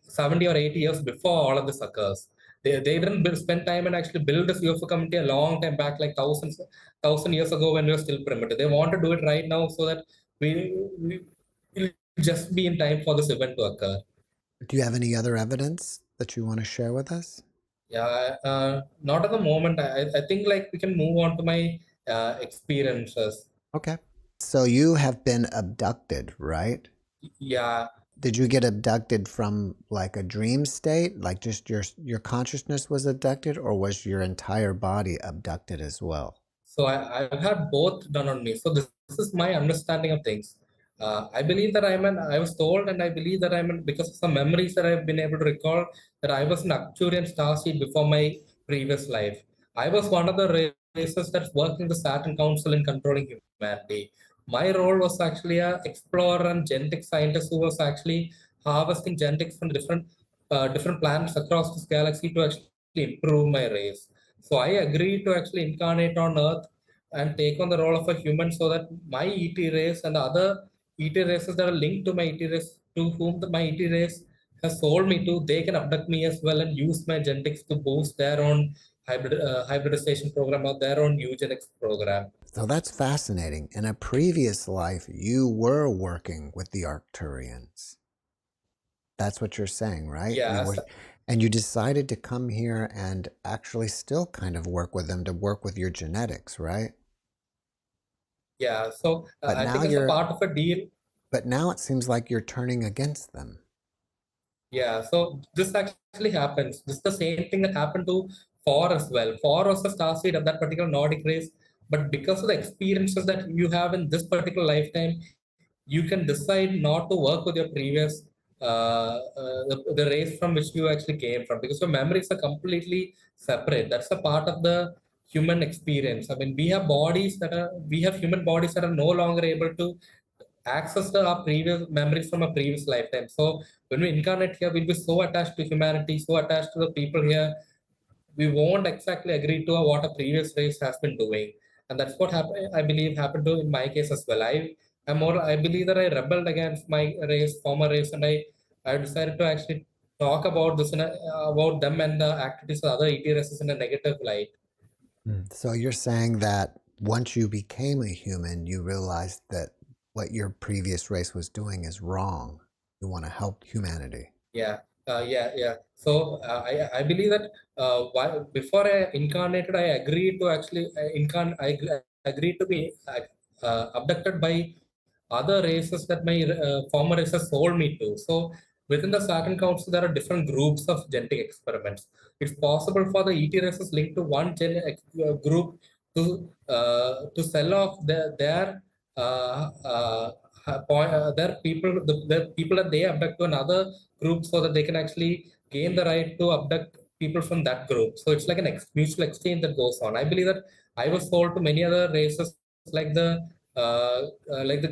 70 or 80 years before all of this occurs. They didn't spend time and actually build this UFO community a long time back, like thousand years ago when we were still primitive. They want to do it right now so that we will just be in time for this event to occur. Do you have any other evidence that you want to share with us? Yeah, not at the moment. I think like we can move on to my experiences. Okay. So you have been abducted, right? Yeah. Did you get abducted from like a dream state, like just your consciousness was abducted, or was your entire body abducted as well? So I've had both done on me. So this is my understanding of things. I believe that I was told and I believe that because of some memories that I've been able to recall, that I was an Arcturian starseed before my previous life. I was one of the races that's working the Saturn Council in controlling humanity. My role was actually a explorer and genetic scientist who was actually harvesting genetics from different planets across this galaxy to actually improve my race. So I agreed to actually incarnate on Earth and take on the role of a human so that my ET race and the other ET races that are linked to my ET race, to whom my ET race has sold me to, they can abduct me as well and use my genetics to boost their own hybridization program or their own eugenics program. So that's fascinating. In a previous life, you were working with the Arcturians. That's what you're saying, right? You Yes, were, and you decided to come here and actually still kind of work with them to work with your genetics, right? yeah. So But I now think as a you're, part of a deal, but now it seems like you're turning against them. yeah, so this actually happens. This is the same thing that happened to Thor as well. Thor was the starseed of that particular Nordic race, but because of the experiences that you have in this particular lifetime, you can decide not to work with your previous the race from which you actually came from, because your memories are completely separate. That's a part of the human experience. I mean, we have human bodies that are no longer able to access our previous memories from a previous lifetime. So when we incarnate here, we'll be so attached to humanity, so attached to the people here, we won't exactly agree to what a previous race has been doing. And that's what happened, I believe, happened to in my case as well. I believe that I rebelled against my former race, and I decided to actually talk about about them and the activities of other ET races in a negative light. So you're saying that once you became a human, you realized that what your previous race was doing is wrong. You want to help humanity. Yeah. So I believe that before I incarnated, I agreed to actually I agreed to be abducted by other races that my former races sold me to. So within the Saturn Council, there are different groups of genetic experiments. It's possible for the ET races linked to one group to sell off uh, uh, the people that they abduct to another group so that they can actually gain the right to abduct people from that group. So it's like an mutual exchange that goes on. I believe that I was sold to many other races like the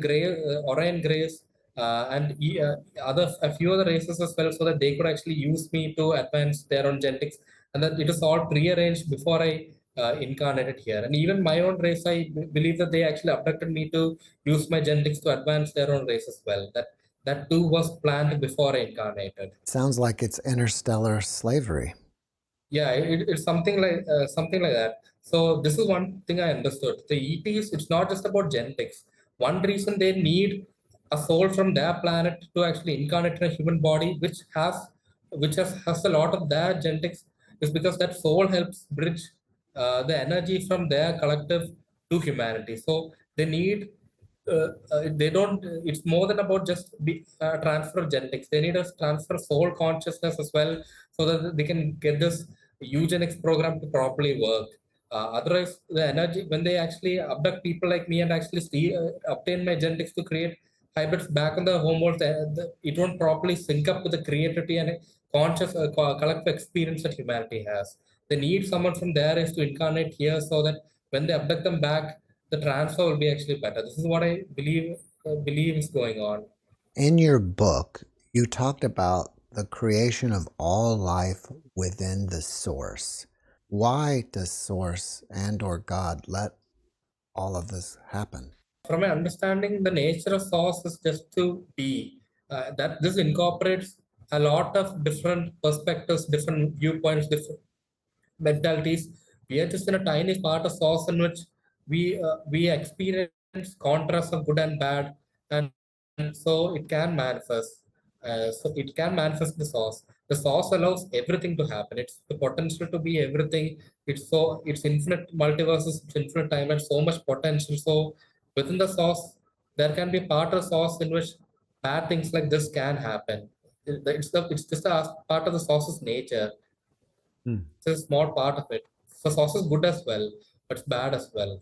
gray Orion Greys and a few other races as well, so that they could actually use me to advance their own genetics, and that it was all pre-arranged before I incarnated here. And even my own race, believe that they actually abducted me to use my genetics to advance their own race as well. That too was planned before I incarnated. Sounds like it's interstellar slavery. Yeah, it's something like that. So this is one thing I understood. The ETs, it's not just about genetics. One reason they need a soul from their planet to actually incarnate in a human body, has a lot of their genetics, is because that soul helps bridge the energy from their collective to humanity. So they need they don't it's more than about just transfer of genetics. They need a transfer of soul consciousness as well, so that they can get this eugenics program to properly work. Otherwise, the energy, when they actually abduct people like me and actually obtain my genetics to create hybrids back on the home world, it won't properly sync up with the creativity and conscious collective experience that humanity has. They need someone from their race to incarnate here so that when they abduct them back, the transfer will be actually better. This is what I believe is going on. In your book, you talked about the creation of all life within the source. Why does source and or God let all of this happen? from my understanding, the nature of source is just to be. That this incorporates a lot of different perspectives, different viewpoints, different mentalities. We are just in a tiny part of source in which we experience contrast of good and bad, and so it can manifest. So it can manifest the source. The source allows everything to happen. It's the potential to be everything. It's infinite multiverses, it's infinite time, and so much potential. So within the source, there can be part of source in which bad things like this can happen. It's just a part of the source's nature. Hmm. It's a small part of it. So sauce is good as well, but it's bad as well.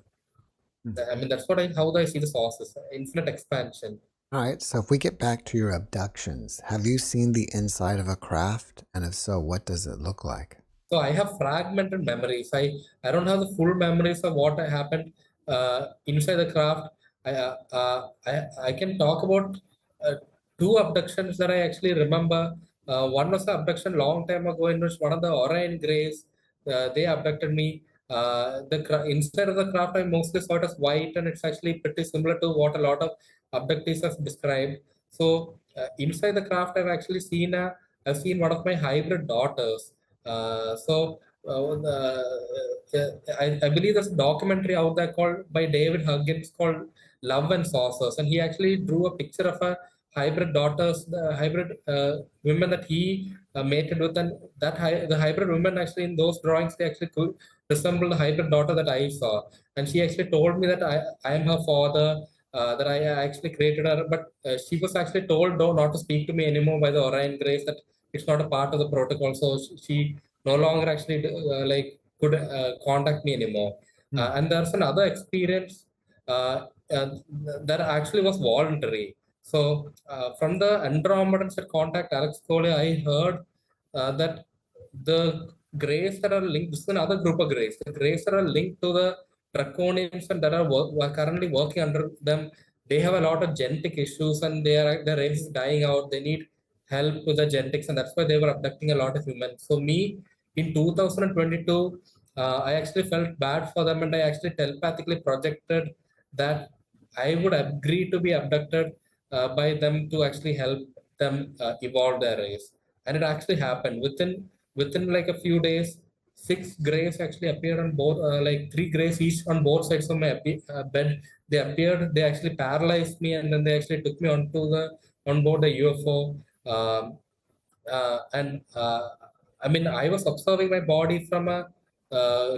Hmm. I mean, that's what how I see the sauces. Infinite expansion. All right, so if we get back to your abductions, have you seen the inside of a craft? And if so, what does it look like? So I have fragmented memories. I don't have the full memories of what happened inside the craft. I can talk about uh, two abductions that I actually remember. One was an abduction long time ago in which one of the Orion Greys they abducted me. Inside of the craft I mostly saw it as white, and it's actually pretty similar to what a lot of abductees have described. So inside the craft I've seen one of my hybrid daughters. So I believe there's a documentary out there called by David Huggins called Love and Saucers, and he actually drew a picture of a hybrid daughters, the hybrid women that he mated with, and the hybrid women actually in those drawings they actually could resemble the hybrid daughter that I saw, and she actually told me that I am her father. That I actually created her, but she was actually told no, not to speak to me anymore by the Orion Grace. That it's not a part of the protocol, so she no longer actually like could contact me anymore. Hmm. And there's another experience uh, uh, that actually was voluntary. So from the Andromedans that contact Alex Cole, I heard that the grays that are linked, this is another group of grays, the grays that are linked to the draconians and that are currently working under them, they have a lot of genetic issues and their race is dying out. They need help with the genetics, and that's why they were abducting a lot of humans. So me in 2022, I actually felt bad for them, and I actually telepathically projected that I would agree to be abducted by them to actually help them evolve their race. And it actually happened within like a few days. Six grays actually appeared on both, like three grays each on both sides of my bed. They appeared. They actually paralyzed me, and then they actually took me on board the UFO. Um, and I mean, I was observing my body from a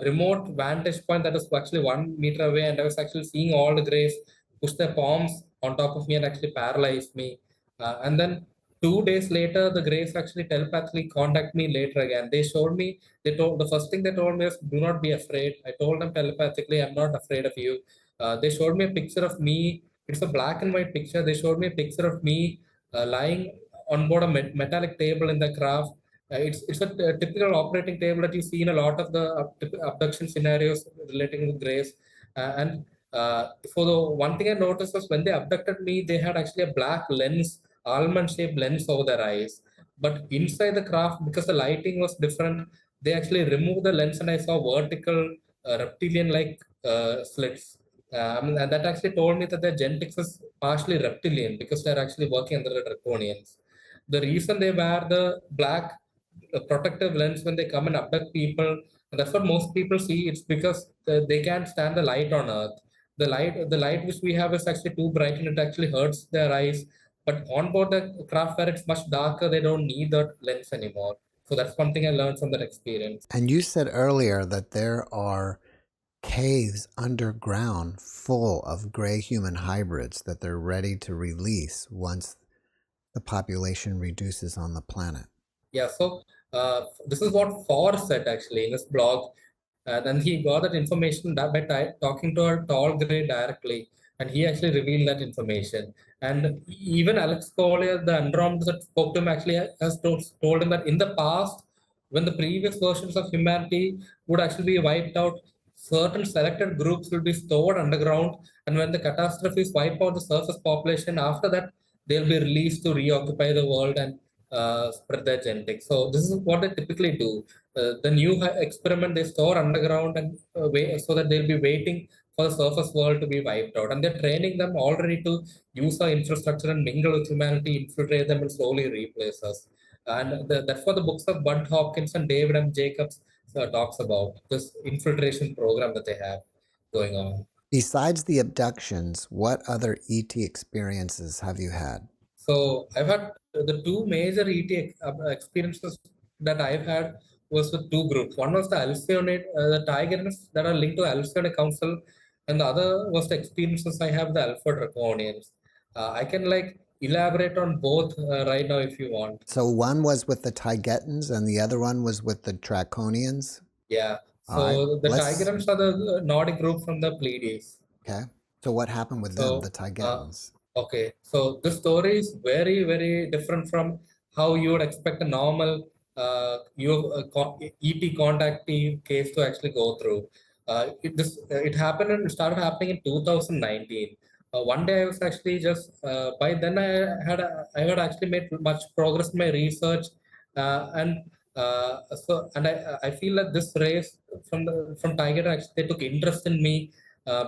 remote vantage point that was actually 1 meter away, and I was actually seeing all the grays push their palms on top of me and actually paralyze me. And then 2 days later, the grays actually telepathically contact me later again. They showed me, they told the first thing they told me was, "Do not be afraid." I told them telepathically, "I'm not afraid of you." They showed me a picture of me. It's a black and white picture. They showed me a picture of me lying on board a metallic table in the craft. It's a typical operating table that you see in a lot of the abduction scenarios relating to grace. And for the one thing I noticed was when they abducted me, they had actually a black lens, almond-shaped lens over their eyes. But inside the craft, because the lighting was different, they actually removed the lens, and I saw vertical reptilian-like slits. And that actually told me that their genetics is partially reptilian because they're actually working under the draconians. The reason they wear the black protective lens when they come and abduct people, and that's what most people see. It's because they can't stand the light on Earth. The light which we have is actually too bright, and it actually hurts their eyes. But on board the craft where it's much darker, they don't need that lens anymore. So that's one thing I learned from that experience. And you said earlier that there are caves underground full of gray human hybrids that they're ready to release once the population reduces on the planet. Yeah, so this is what Forrest said actually in his blog. Then he got that information that by talking to a tall gray directly, and he actually revealed that information. And even Alex Collier, the Andromeda that spoke to him, actually has told him that in the past, when the previous versions of humanity would actually be wiped out, certain selected groups will be stored underground, and when the catastrophes wipe out the surface population, after that they'll be released to reoccupy the world and spread their genetics. So this is what they typically do. The new experiment they store underground and wait, so that they'll be waiting for the surface world to be wiped out. And they're training them already to use our infrastructure and mingle with humanity, infiltrate them, and slowly replace us. And that's what the books of Bud Hopkins and David M. Jacobs talks about, this infiltration program that they have going on. Besides the abductions, what other ET experiences have you had? So I've had the two major experiences that I've had was with two groups. One was the Alcyone, the Tigers that are linked to Alcyone Council, and the other was the experiences I have with the Alpha Draconians. I can like elaborate on both right now if you want. So one was with the Tigetans and the other one was with the Draconians? Yeah. All right. So the Tigers are the Nordic group from the Pleiades. Okay. So what happened with them, the So, Tigetans? okay. So the story is very, very different from how you would expect a normal ET contactee case to actually go through. It happened and it started happening in 2019. One day I was actually just by then I had actually made much progress in my research, and I feel that this race from Tiger actually they took interest in me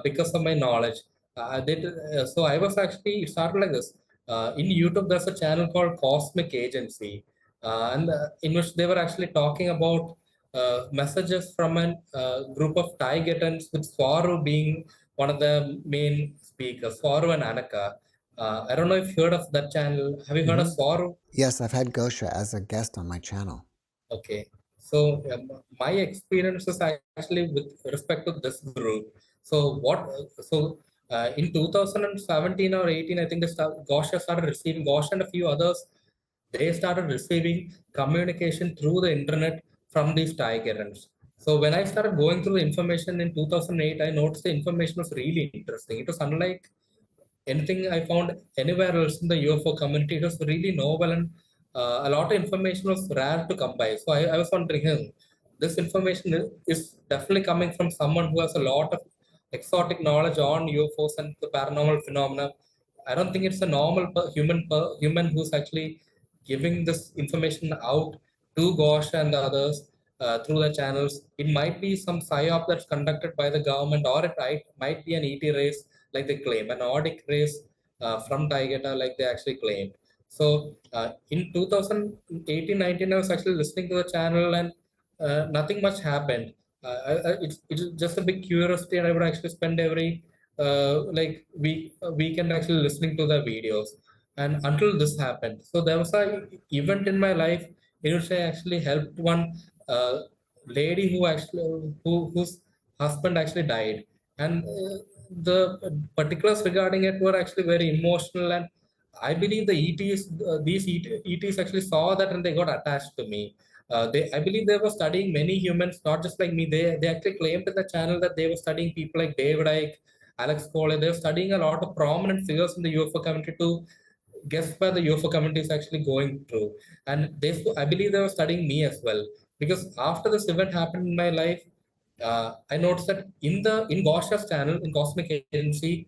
because of my knowledge. So I was actually, it started like this. In YouTube, there's a channel called Cosmic Agency, in which they were actually talking about messages from a group of Thai Getans, with Swaru being one of the main speakers, Swaru and Anaka. I don't know if you heard of that channel. Have you heard of Swaru? Yes, I've had Gosha as a guest on my channel. Okay. So my experiences actually with respect to this group. So in 2017 or 18, I think Gosha started receiving, Gosha and a few others, they started receiving communication through the internet from these Tigers. So when I started going through the information in 2008, I noticed the information was really interesting. It was unlike anything I found anywhere else in the UFO community. It was really novel, and a lot of information was rare to come by. So I was wondering, this information is definitely coming from someone who has a lot of exotic knowledge on UFOs and the paranormal phenomena. I don't think it's a normal human who's actually giving this information out to Ghosh and the others through the channels. It might be some psyop that's conducted by the government, or might be an ET race like they claim, an Nordic race from Taigeta like they actually claimed. So in 2018-19, I was actually listening to the channel, and nothing much happened. It's just a big curiosity, and I would actually spend every weekend actually listening to the videos. And until this happened, so there was a event in my life in which I actually helped one lady whose husband actually died, and the particulars regarding it were actually very emotional. And I believe these ETs actually saw that and they got attached to me. I believe they were studying many humans, not just like me. They actually claimed in the channel that they were studying people like David Icke, Alex Cole. They were studying a lot of prominent figures in the UFO community to guess where the UFO community is actually going through. And I believe they were studying me as well. Because after this event happened in my life, I noticed that in Gosha's channel, in Cosmic Agency,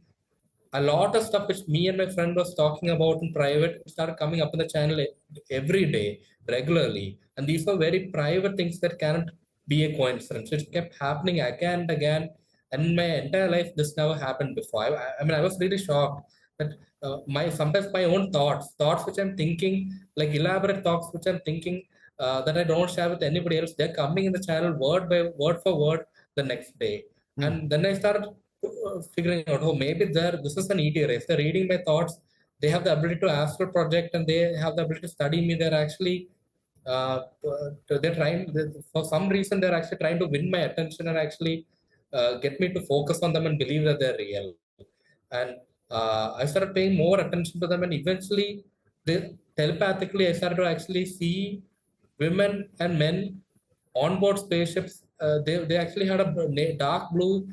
a lot of stuff which me and my friend was talking about in private started coming up in the channel every day, regularly. And these were very private things that cannot be a coincidence. It kept happening again and again. And in my entire life, this never happened before. I mean, I was really shocked that sometimes my own thoughts which I'm thinking, like elaborate thoughts which I'm thinking that I don't share with anybody else, they're coming in the channel word for word the next day. And then I started figuring out, oh, maybe this is an ET race. They're reading my thoughts. They have the ability to astral project, and they have the ability to study me. They're actually, for some reason, they're actually trying to win my attention and actually get me to focus on them and believe that they're real. And I started paying more attention to them, and eventually, telepathically, I started to actually see women and men on board spaceships. They actually had a dark blue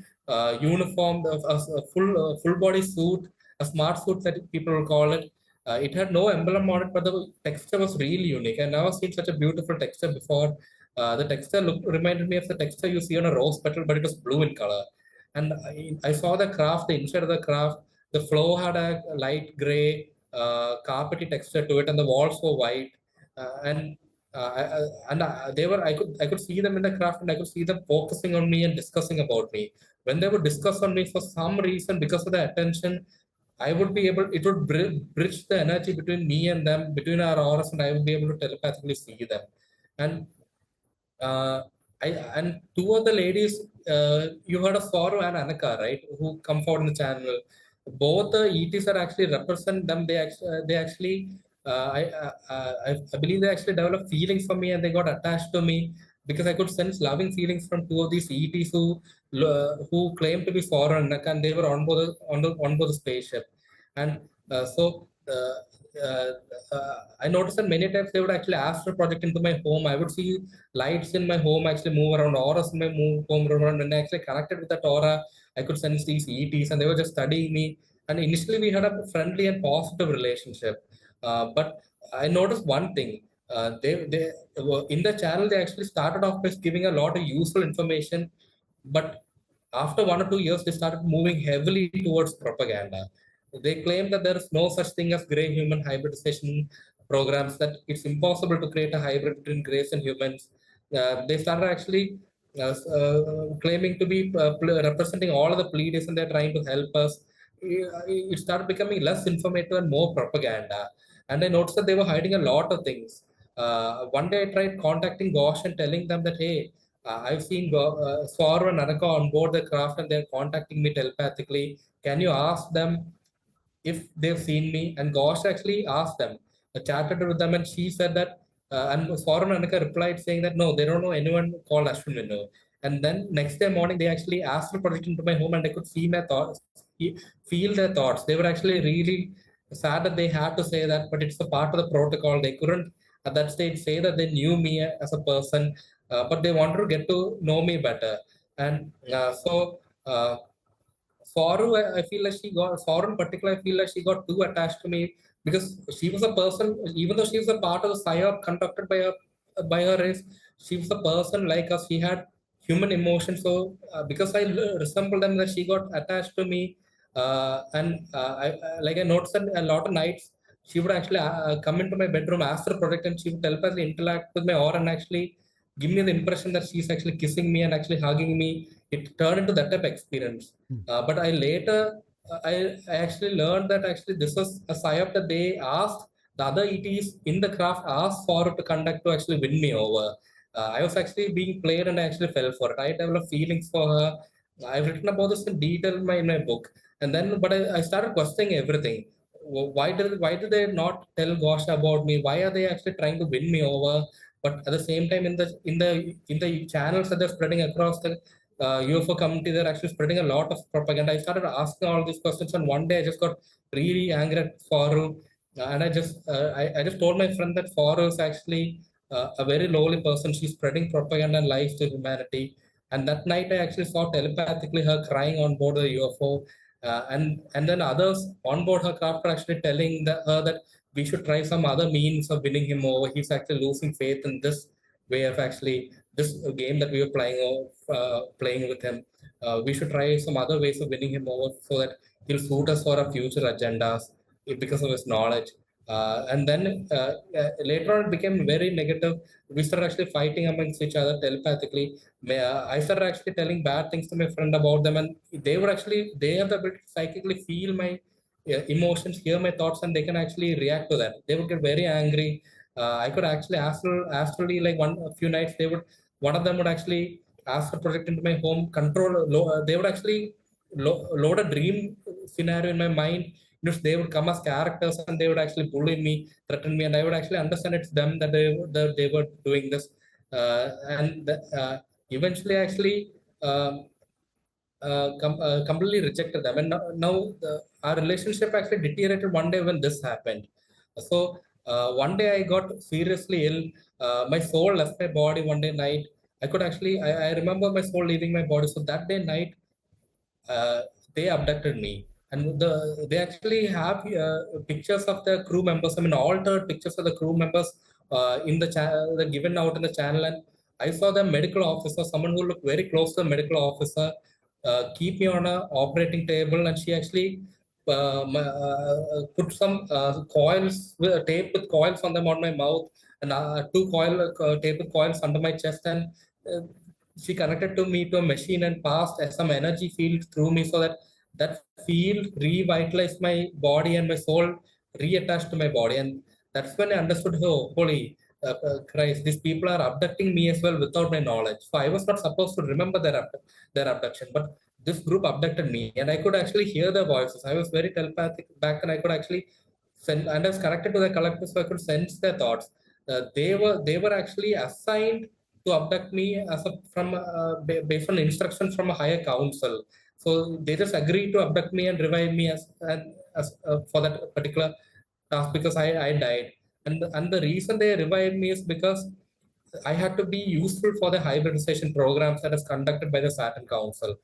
uniform, a full body suit, a smart suit that people will call it. It had no emblem on it, but the texture was really unique. I never seen such a beautiful texture before. The texture reminded me of the texture you see on a rose petal, but it was blue in color. And I saw the craft, the inside of the craft. The floor had a light gray, carpety texture to it, and the walls were white. And they were. I could see them in the craft, and I could see them focusing on me and discussing about me. when they would discuss on me for some reason, because of the attention, I would be able, it would bridge the energy between me and them, between our auras, and I would be able to telepathically see them. And uh, I and two of the ladies, you heard of Soru and Anaka, right? Who come forward in the channel. Both the ETs are actually represent them. They actually, I believe they actually developed feelings for me, and they got attached to me because I could sense loving feelings from two of these ETs who claimed to be Soru and Anaka, and they were on board the spaceship. And so. Uh, I noticed that many times they would actually astral project into my home. I would see lights in my home actually move around, auras in my home around, and I actually connected with that aura. I could sense these ETs, and they were just studying me. And initially, we had a friendly and positive relationship. But I noticed one thing. They were in the channel. They actually started off by giving a lot of useful information, but after 1 or 2 years, they started moving heavily towards propaganda. They claim that there is no such thing as gray human hybridization programs, that it's impossible to create a hybrid between grays and humans. They started actually claiming to be representing all of the Pleiades, and they're trying to help us. It started becoming less informative and more propaganda. And I noticed that they were hiding a lot of things. One day I tried contacting Ghosh and telling them that, hey, I've seen Swaru and Anaka on board the craft, and they're contacting me telepathically. Can you ask them if they've seen me? And Ghosh actually asked them, chatted with them, and she said that, and Swaru and Anaka replied saying that no, they don't know anyone called Ashwin Vinoo. And then next day morning, they actually asked for projection into my home, and I could see my thoughts, feel their thoughts. They were actually really sad that they had to say that, but it's a part of the protocol. They couldn't at that stage say that they knew me as a person, but they wanted to get to know me better. And Soru, I feel like Soru in particular, I feel like she got too attached to me because she was a person, even though she was a part of the psyop conducted by her race, she was a person like us. She had human emotions. So because I resembled them, that she got attached to me. Like I noticed that a lot of nights she would actually come into my bedroom, astral project, and she would telepathically interact with my aura and actually give me the impression that she's actually kissing me and actually hugging me. It turned into that type of experience. But I later, I actually learned that actually this was a psyop that they asked the other ETs in the craft, asked for to conduct to actually win me over. I was actually being played, and I actually fell for it. I developed feelings for her. I've written about this in detail in my book. And then, but I started questioning everything. Why did they not tell Ghosh about me? Why are they actually trying to win me over? But at the same time, in the channels that they're spreading across the UFO community, they're actually spreading a lot of propaganda. I started asking all these questions, and one day I just got really angry at Faru, and I just told my friend that Faru is actually a very lowly person. She's spreading propaganda and lies to humanity. And that night, I actually saw telepathically her crying on board the UFO, and then others on board her craft are actually telling her that we should try some other means of winning him over. He's actually losing faith in this way of actually this game that we were playing with him. We should try some other ways of winning him over so that he'll suit us for our future agendas because of his knowledge. And then later on, it became very negative. We started actually fighting amongst each other telepathically. I started actually telling bad things to my friend about them, and they have the ability to psychically feel my emotions, hear my thoughts, and they can actually react to that. They would get very angry. I could actually astrally, like a few nights, one of them would actually ask for project into my home, they would actually load a dream scenario in my mind in which they would come as characters, and they would actually bully me, threaten me, and I would actually understand it's them that they were doing this. And eventually, actually, completely rejected them. And now our relationship actually deteriorated one day when this happened. So one day I got seriously ill. My soul left my body one day night. I remember my soul leaving my body. So that day night, uh, they abducted me. And they actually have pictures of the crew members. I mean, altered pictures of the crew members in the channel, they're given out in the channel. And I saw the medical officer, someone who looked very close to the medical officer, keep me on a operating table, and she actually put some coils, tape with coils on them on my mouth, and two tape with coils under my chest, and uh, she connected to me to a machine and passed some energy field through me, so that that field revitalized my body and my soul reattached to my body. And that's when I understood, oh, holy Christ, these people are abducting me as well without my knowledge. So I was not supposed to remember their abduction, but this group abducted me, and I could actually hear their voices. I was very telepathic back, and I could actually send, and I was connected to the collective, so I could sense their thoughts. They were actually assigned to abduct me as a from based on instructions from a higher council. So they just agreed to abduct me and revive me as for that particular task, because I died. And the reason they revived me is because I had to be useful for the hybridization programs that is conducted by the Saturn Council.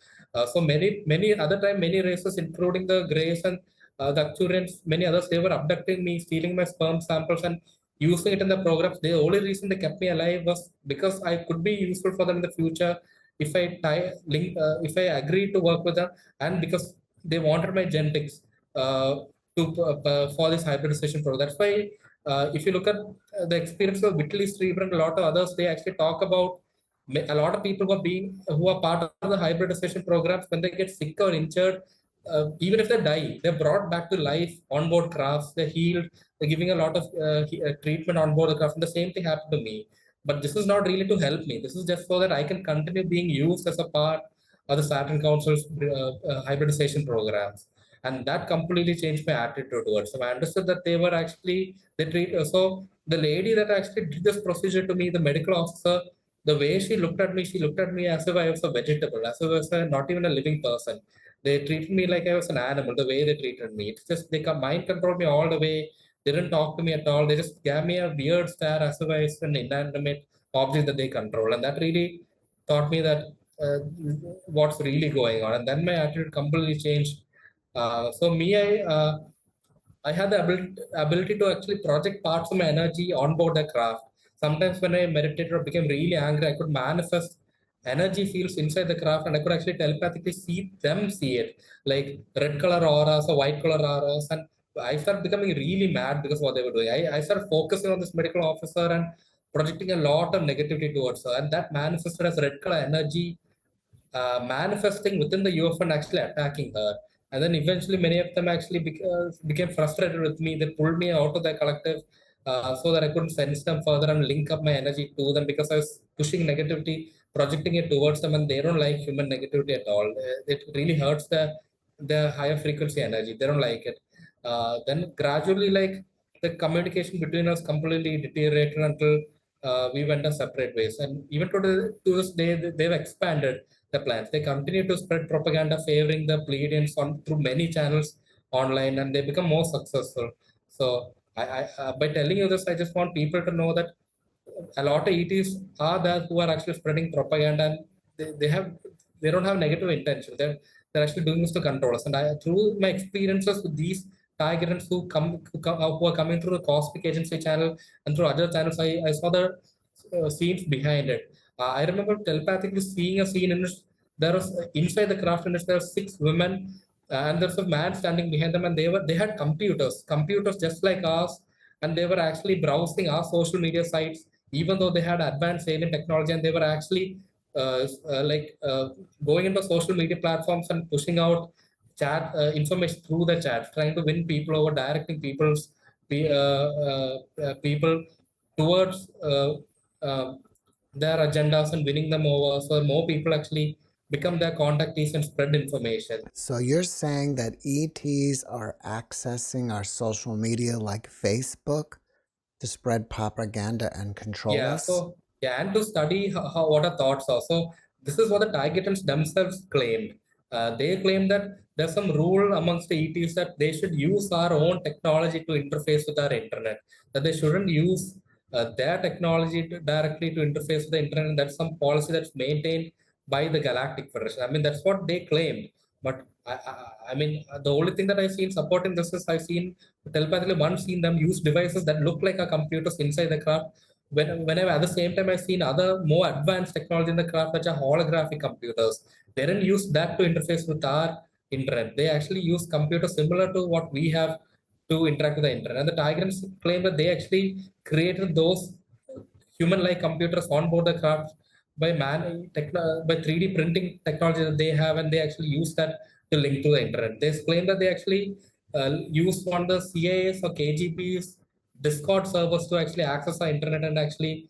So many other time, many races, including the Greys and the Acturians, many others, they were abducting me, stealing my sperm samples and using it in the programs. The only reason they kept me alive was because I could be useful for them in the future if if I agreed to work with them, and because they wanted my genetics for this hybridization program. That's why if you look at the experience of Whitley Strieber and a lot of others, they actually talk about a lot of people who are part of the hybridization programs. When they get sick or injured, even if they die, they're brought back to life on board crafts. They're healed. They're giving a lot of treatment on board the craft. And the same thing happened to me. But this is not really to help me. This is just so that I can continue being used as a part of the Saturn Council's hybridization programs. And that completely changed my attitude towards them. I understood that they were actually they treat so the lady that actually did this procedure to me, the medical officer, the way she looked at me as if I was a vegetable, as if I was not even a living person. They treated me like I was an animal. The way they treated me, it's just they mind controlled me all the way. They didn't talk to me at all. They just gave me a weird stare as if I was an inanimate object that they control, and that really taught me that what's really going on. And then my attitude completely changed. I had the ability to actually project parts of my energy on board the craft. Sometimes when I meditated or became really angry, I could manifest energy fields inside the craft, and I could actually telepathically see it, like red color auras or white color auras. And I started becoming really mad because of what they were doing. I started focusing on this medical officer and projecting a lot of negativity towards her, and that manifested as red color energy manifesting within the UFO and actually attacking her. And then eventually, many of them actually became frustrated with me. They pulled me out of their collective so that I couldn't sense them further and link up my energy to them, because I was pushing negativity, projecting it towards them, and they don't like human negativity at all. It really hurts the higher frequency energy. They don't like it. Then gradually, like the communication between us completely deteriorated until we went our separate ways. And even to this day, they've expanded the plans. They continue to spread propaganda favoring the Pleiadians on through many channels online, and they become more successful. So, by telling you this, I just want people to know that a lot of ETs are there who are actually spreading propaganda, and they don't have negative intention. They're actually doing this to control us. And through my experiences with these targets who are coming through the Cosmic Agency channel and through other channels, I saw the scenes behind it. I remember telepathically seeing a scene in which there was inside the craft in which there were six women, and there's a man standing behind them, and they had computers just like us, and they were actually browsing our social media sites, even though they had advanced alien technology, and they were actually going into social media platforms and pushing out chat information through the chat, trying to win people over, directing people towards their agendas and winning them over, so more people actually become their contactees and spread information. So you're saying that ETs are accessing our social media like Facebook to spread propaganda and control us? And to study what our thoughts are. So this is what the targetants themselves claimed. They claim that there's some rule amongst the ETs that they should use our own technology to interface with our internet. That they shouldn't use their technology directly to interface with the internet. And that's some policy that's maintained by the Galactic Federation. I mean, that's what they claimed. But I mean, the only thing that I've seen supporting this is I've seen telepathically seen them use devices that look like our computers inside the craft. Whenever at the same time I've seen other more advanced technology in the craft, which are holographic computers. They didn't use that to interface with our internet. They actually use computers similar to what we have to interact with the internet. And the diagrams claim that they actually created those human-like computers on board the craft by 3D printing technology that they have, and they actually use that to link to the internet. They claim that they actually use one of the CIA's or KGB's Discord servers to actually access the internet and actually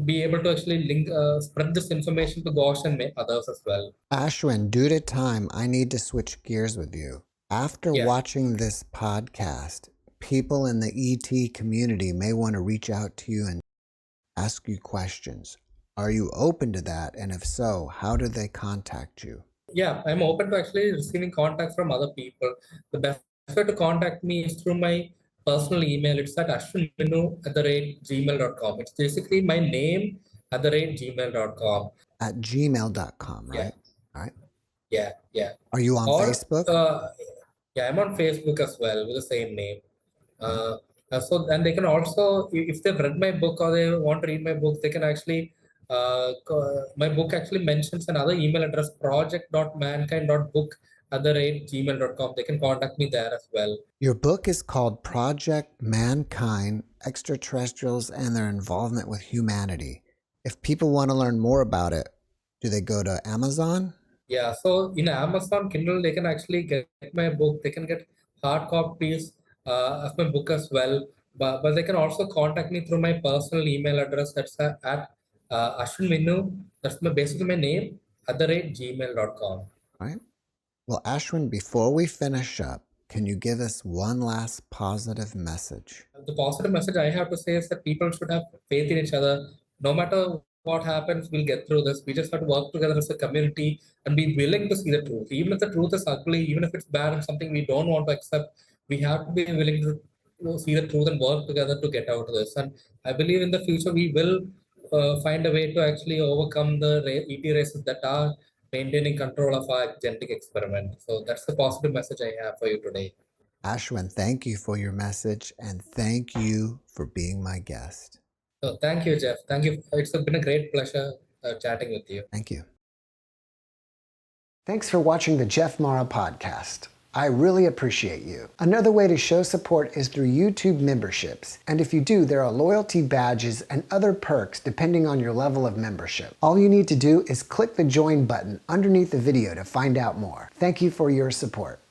be able to actually spread this information to Gaush and others as well. Ashwin, due to time, I need to switch gears with you. After Yeah. watching this podcast, people in the ET community may want to reach out to you and ask you questions. Are you open to that? And if so, how do they contact you? Yeah, I'm open to actually receiving contact from other people. The best way to contact me is through my personal email. It's at ashwinvinoo@gmail.com. It's basically my name @gmail.com. At gmail.com, Yeah, right? All right. yeah. Are you on Or Facebook? yeah, I'm on Facebook as well with the same name. Uh, so and they can also, if they've read my book or they want to read my book, they can actually. My book actually mentions another email address, project.mankind.book@gmail.com. They can contact me there as well. Your book is called Project Mankind, Extraterrestrials and Their Involvement with Humanity. If people want to learn more about it, do they go to Amazon? Yeah, so in Amazon Kindle, they can actually get my book. They can get hard copies of my book as well. But they can also contact me through my personal email address. That's at Ashwin Vinoo. That's basically my name @gmail.com. All right. Well, Ashwin, before we finish up, can you give us one last positive message? The positive message I have to say is that people should have faith in each other. No matter what happens, we'll get through this. We just have to work together as a community and be willing to see the truth. Even if the truth is ugly, even if it's bad and something we don't want to accept, we have to be willing to see the truth and work together to get out of this. And I believe in the future we will find a way to actually overcome the ET races that are maintaining control of our genetic experiment. So that's the positive message I have for you today. Ashwin, thank you for your message and thank you for being my guest. So thank you, Jeff. Thank you. It's been a great pleasure chatting with you. Thank you. Thanks for watching the JeffMara podcast. I really appreciate you. Another way to show support is through YouTube memberships. And if you do, there are loyalty badges and other perks depending on your level of membership. All you need to do is click the join button underneath the video to find out more. Thank you for your support.